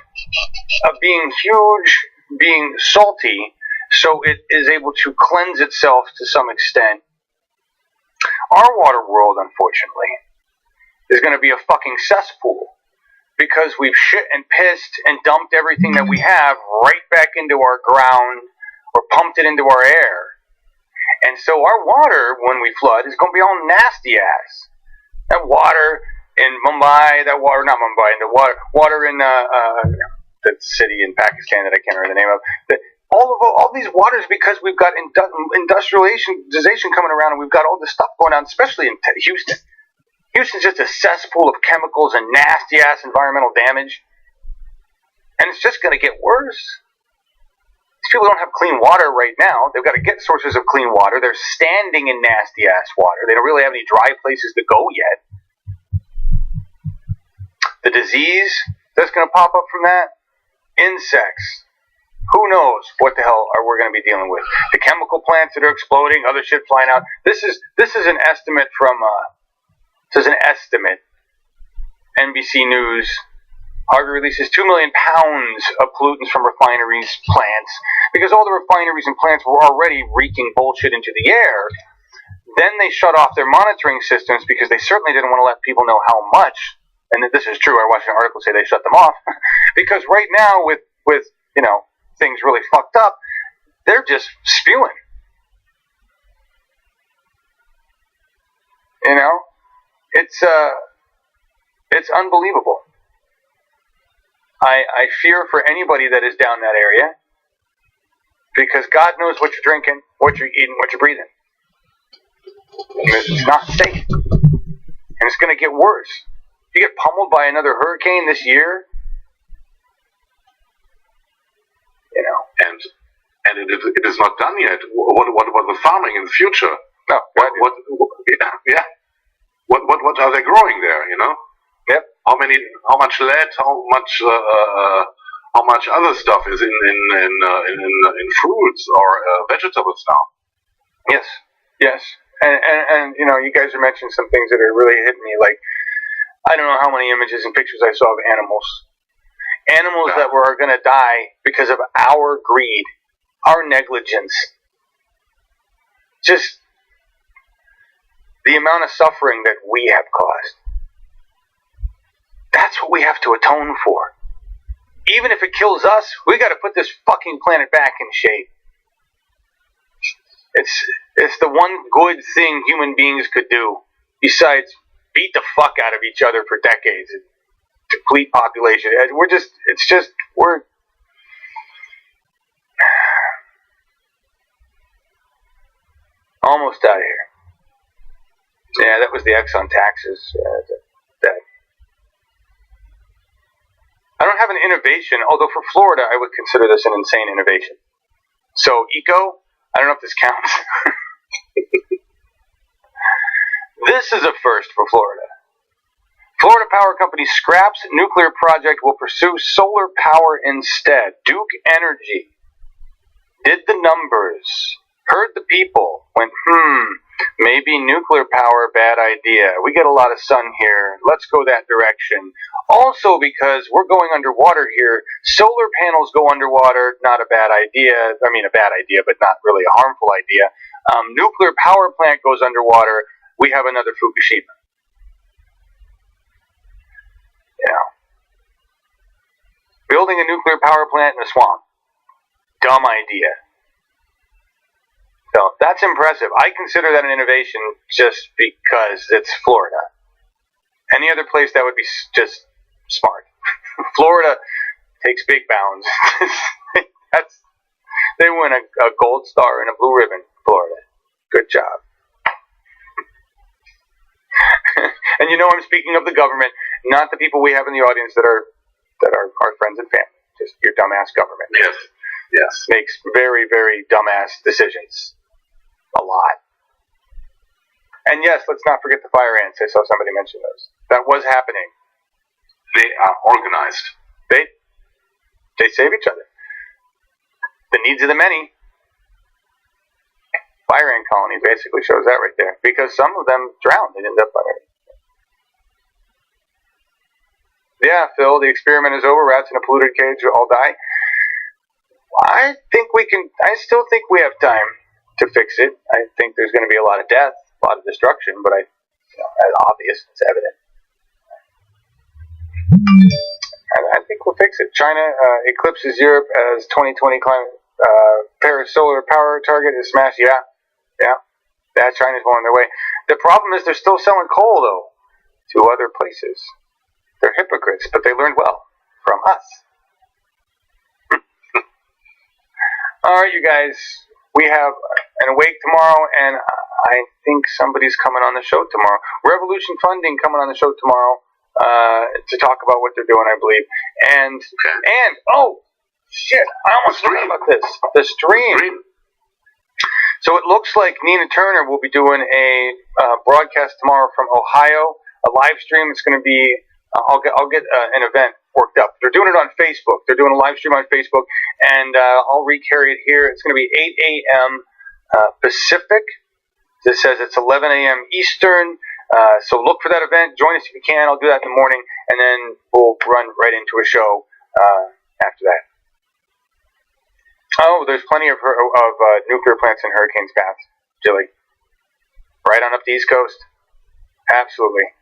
being huge, being salty, so it is able to cleanse itself to some extent. Our Waterworld, unfortunately, is going to be a fucking cesspool, because we've shit and pissed and dumped everything that we have right back into our ground, or pumped it into our air. And so our water, when we flood, is going to be all nasty ass. That water in Mumbai, not Mumbai, the water in the city in Pakistan that I can't remember the name of. All these waters, because we've got industrialization coming around, and we've got all this stuff going on, especially in Houston. Houston's just a cesspool of chemicals and nasty ass environmental damage, and it's just going to get worse. These people don't have clean water right now. They've got to get sources of clean water. They're standing in nasty ass water. They don't really have any dry places to go yet. The disease that's going to pop up from that, insects. Who knows what the hell we're going to be dealing with? The chemical plants that are exploding, other shit flying out. This is an estimate from. This is an estimate. NBC News. Harvey releases 2 million pounds of pollutants from refineries, plants, because all the refineries and plants were already reeking bullshit into the air. Then they shut off their monitoring systems because they certainly didn't want to let people know how much. And this is true. I watched an article say they shut them off because right now, with you know, things really fucked up, they're just spewing. You know, it's unbelievable. I fear for anybody that is down that area, because God knows what you're drinking, what you're eating, what you're breathing. And it's not safe, and it's going to get worse. you get pummeled by another hurricane this year, you know. And it is not done yet. What about the farming in the future? No, yeah. What are they growing there? You know. Yep. How much lead? How much other stuff is in fruits or vegetables now? Yes. And you know, you guys are mentioning some things that are really hitting me. Like, I don't know how many images and pictures I saw of animals that were going to die because of our greed, our negligence. Just the amount of suffering that we have caused. That's what we have to atone for. Even if it kills us, we got to put this fucking planet back in shape. It's the one good thing human beings could do, besides beat the fuck out of each other for decades and deplete population. We're almost out of here. Yeah, that was the Exxon taxes. I don't have an innovation, although for Florida, I would consider this an insane innovation. So, eco, I don't know if this counts. This is a first for Florida. Florida Power Company scraps nuclear project, will pursue solar power instead. Duke Energy did the numbers, heard the people, went, maybe nuclear power, bad idea. We get a lot of sun here. Let's go that direction. Also, because we're going underwater here, solar panels go underwater, not a bad idea. I mean, a bad idea, but not really a harmful idea. Nuclear power plant goes underwater. We have another Fukushima. You know, building a nuclear power plant in a swamp. Dumb idea. So that's impressive. I consider that an innovation just because it's Florida. Any other place that would be just smart. Florida takes big bounds. They win a gold star and a blue ribbon. Florida. Good job. And you know I'm speaking of the government, not the people we have in the audience that are our friends and family. Just your dumbass government. Yes. Makes very, very dumbass decisions. A lot. And yes, let's not forget the fire ants. I saw somebody mention those. That was happening. They are organized. They save each other. The needs of the many. Fire ant colony basically shows that right there. Because some of them drowned. They ended up underneath. Yeah, Phil, the experiment is over. Rats in a polluted cage will all die. I still think we have time to fix it. I think there's going to be a lot of death, a lot of destruction, but it's obvious, it's evident. I think we'll fix it. China eclipses Europe as 2020 climate Paris solar power target is smashed. Yeah. China's well on their way. The problem is they're still selling coal though to other places. They're hypocrites, but they learned well from us. All right, you guys. We have an awake tomorrow, and I think somebody's coming on the show tomorrow. Revolution Funding coming on the show tomorrow to talk about what they're doing, I believe. And oh shit, I almost forgot about this. The stream. So it looks like Nina Turner will be doing a broadcast tomorrow from Ohio, a live stream. It's going to be. I'll get an event worked up. They're doing it on Facebook. They're doing a live stream on Facebook, and I'll recarry it here. It's going to be 8 a.m. Pacific. This says it's 11 a.m. Eastern. So look for that event. Join us if you can. I'll do that in the morning, and then we'll run right into a show after that. Oh, there's plenty of nuclear plants and hurricanes paths, Jilly. Right on up the East Coast. Absolutely.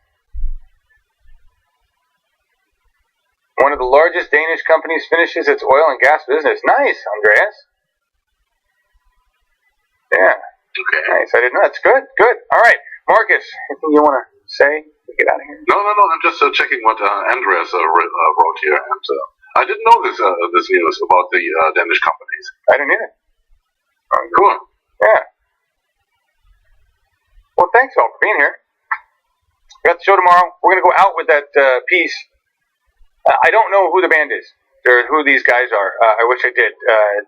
One of the largest Danish companies finishes its oil and gas business. Nice, Andreas. Yeah. Okay. Nice. I didn't know. That's good. Good. All right. Markus, anything you want to say to get out of here? No. I'm just checking what Andreas wrote here. And I didn't know this news about the Danish companies. I didn't either. Cool. Yeah. Well, thanks all for being here. We got the show tomorrow. We're going to go out with that piece. I don't know who the band is, or who these guys are. I wish I did.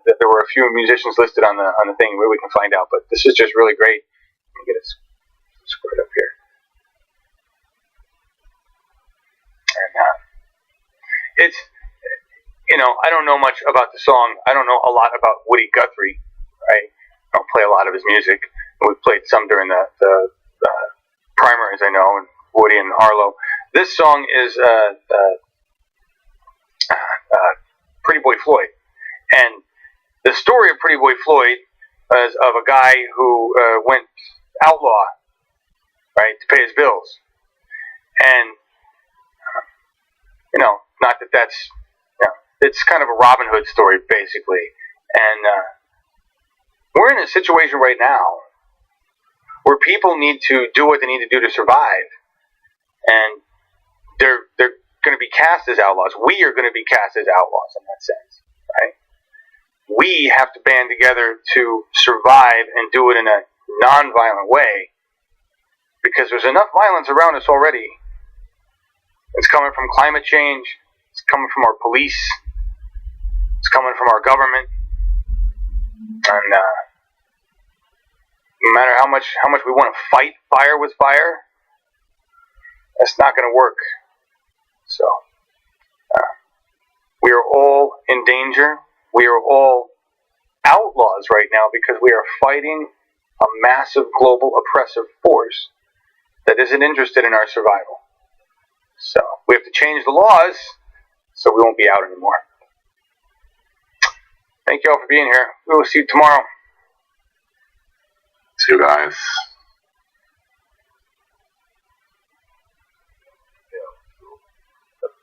There were a few musicians listed on the thing. Maybe we can find out. But this is just really great. Let me get it squared up here. And it's, I don't know much about the song. I don't know a lot about Woody Guthrie. Right? I don't play a lot of his music. We played some during the primaries, I know, and Woody and Arlo. This song is Pretty Boy Floyd. And the story of Pretty Boy Floyd is of a guy who went outlaw, right, to pay his bills. And, not that that's, it's kind of a Robin Hood story, basically. And we're in a situation right now where people need to do what they need to do to survive. And they're going to be cast as outlaws. We are going to be cast as outlaws in that sense, right? We have to band together to survive and do it in a non-violent way, because there's enough violence around us already. It's coming from climate change. It's coming from our police. It's coming from our government. And no matter how much we want to fight fire with fire, that's not going to work. So we are all in danger. We are all outlaws right now because we are fighting a massive global oppressive force that isn't interested in our survival. So we have to change the laws so we won't be out anymore. Thank you all for being here. We will see you tomorrow. See you guys.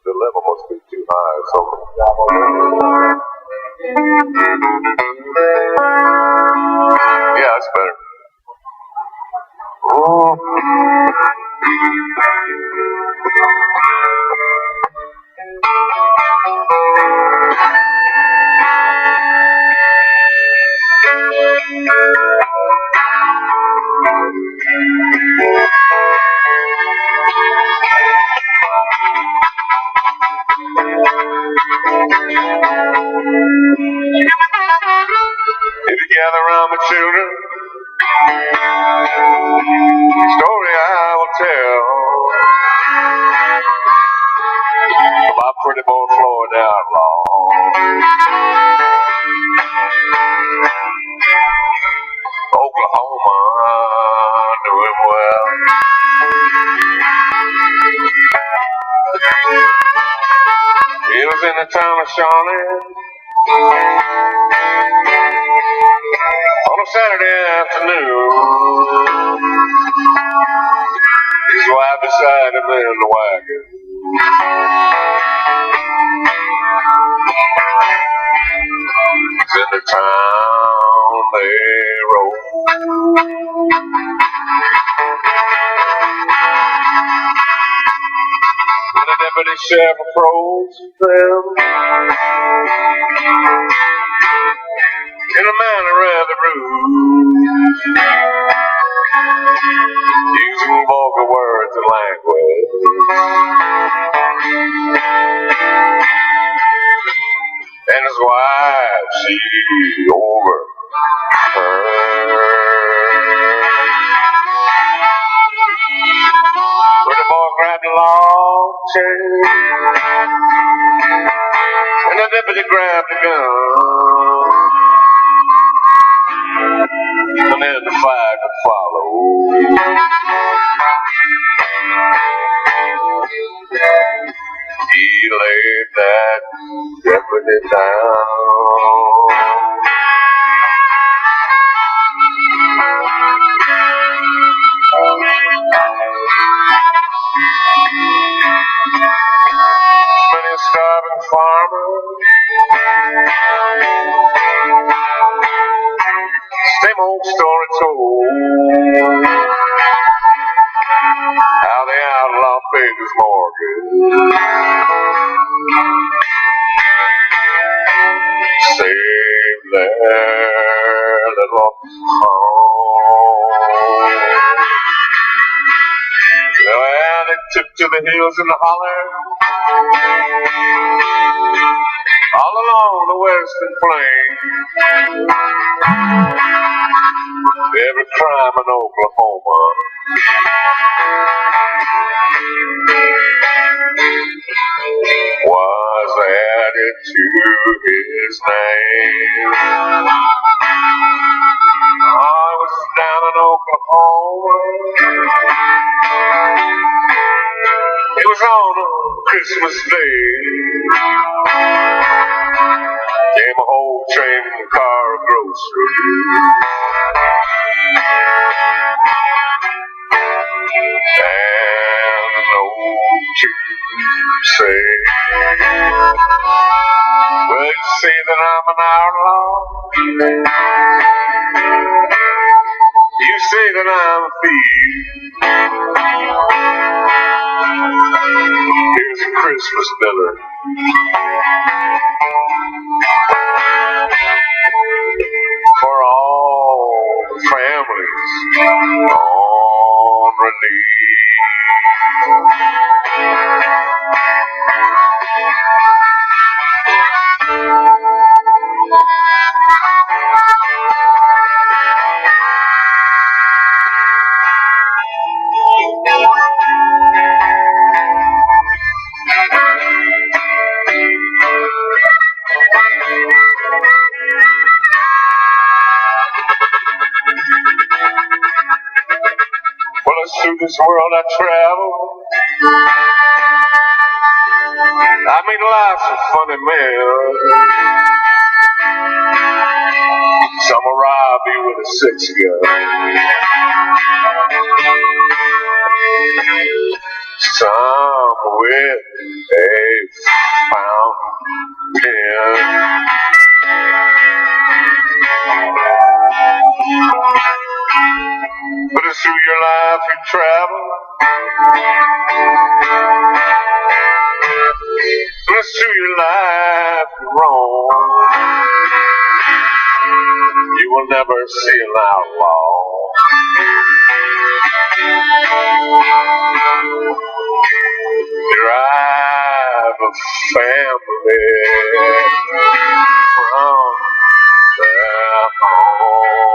The level must be too high, so yeah, it's better. If you gather around the children, story I will tell about Pretty Boy Floyd the outlaw. Oklahoma knew him well. It was in the town of Shawnee on a Saturday afternoon. His wife beside him in the wagon. In the town they rode. When the deputy sheriff approached them in a manner rather rude, using vulgar words and language, and his wife, she overheard. Pretty boy grabbed a long chain, and the deputy grabbed a gun, and then the fight would follow. He laid that deputy down. Many a starving farmer, same old story told, how the outlaw paid his mortgage, saved their little home. Well, the hills and the holler, all along the western plain. Every crime in Oklahoma was added to his name. I was down in Oklahoma. It was on a Christmas Day. Came a whole train and car of groceries. And no to say. Well, you say that I'm an outlaw. You say that I'm a thief. Here's a Christmas dinner for all the families on relief. Well, it's through this world I travel. I mean, life's a funny man. Some will rob you with a 6-gun. Some with a fountain pen. But it's through your life you travel. But it's through your life you roam. You will never see an outlaw. Drive a family from their home.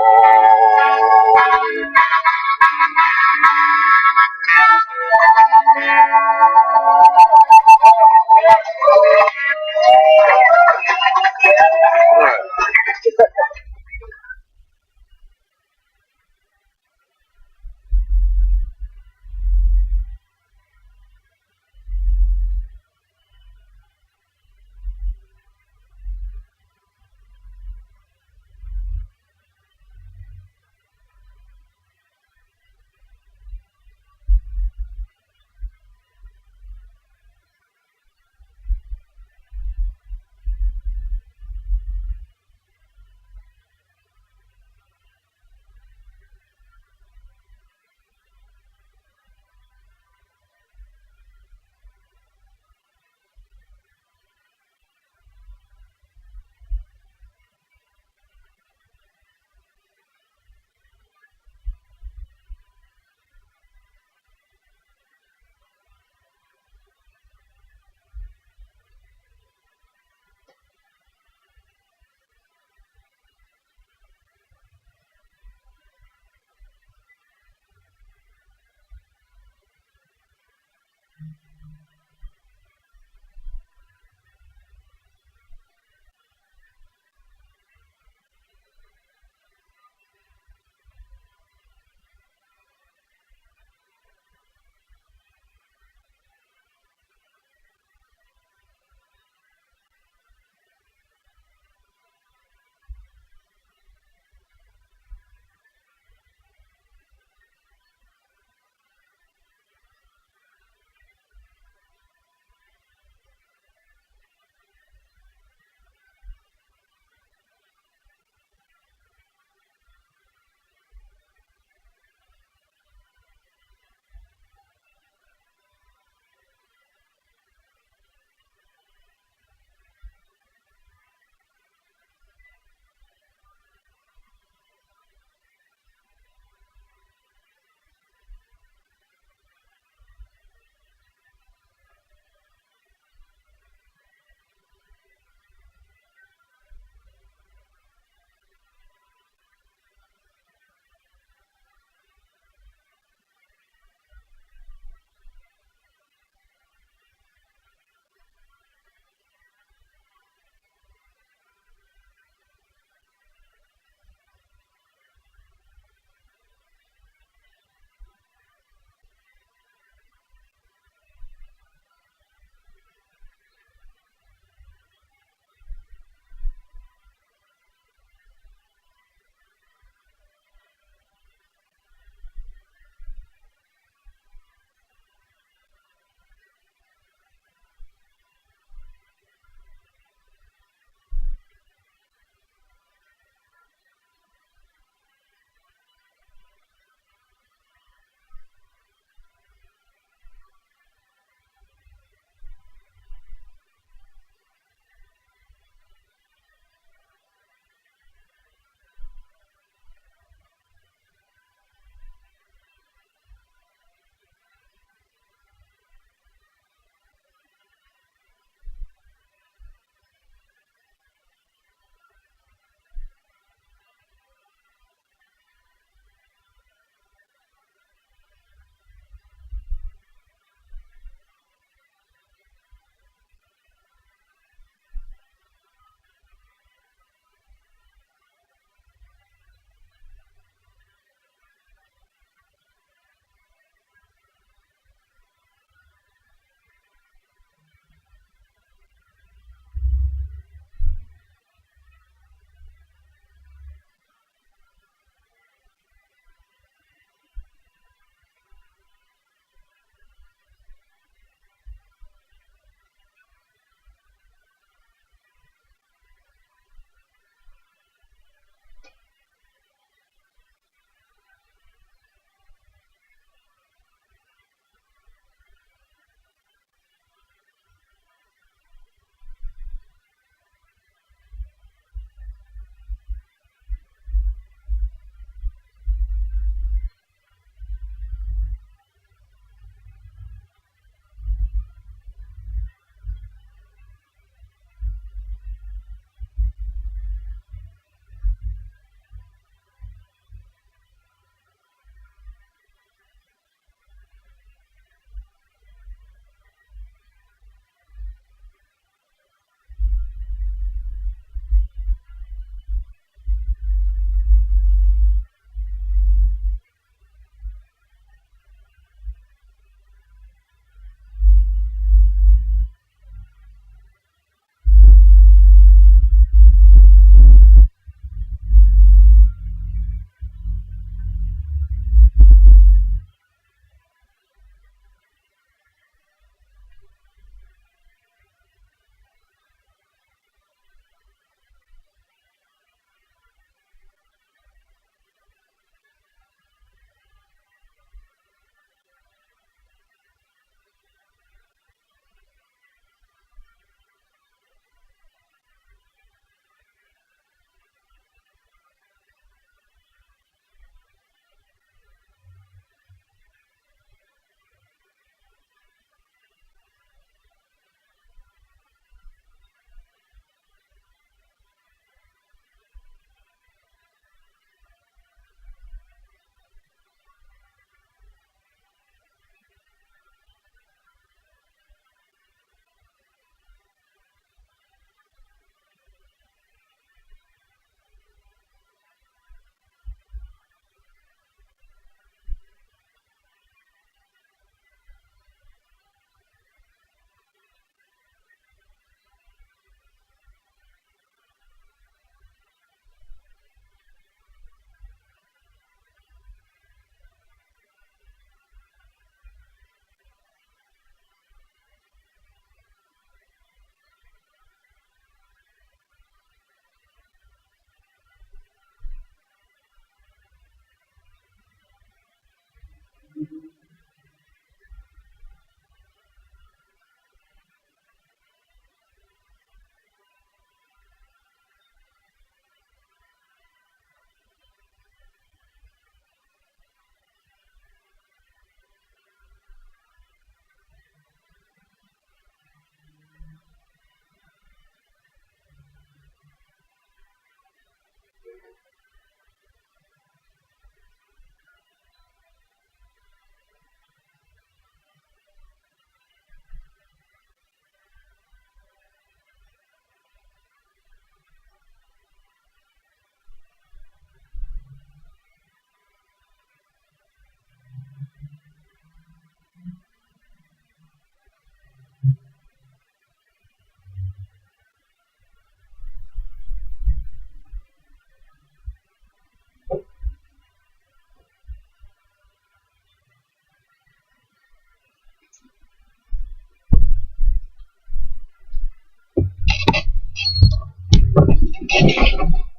Texas.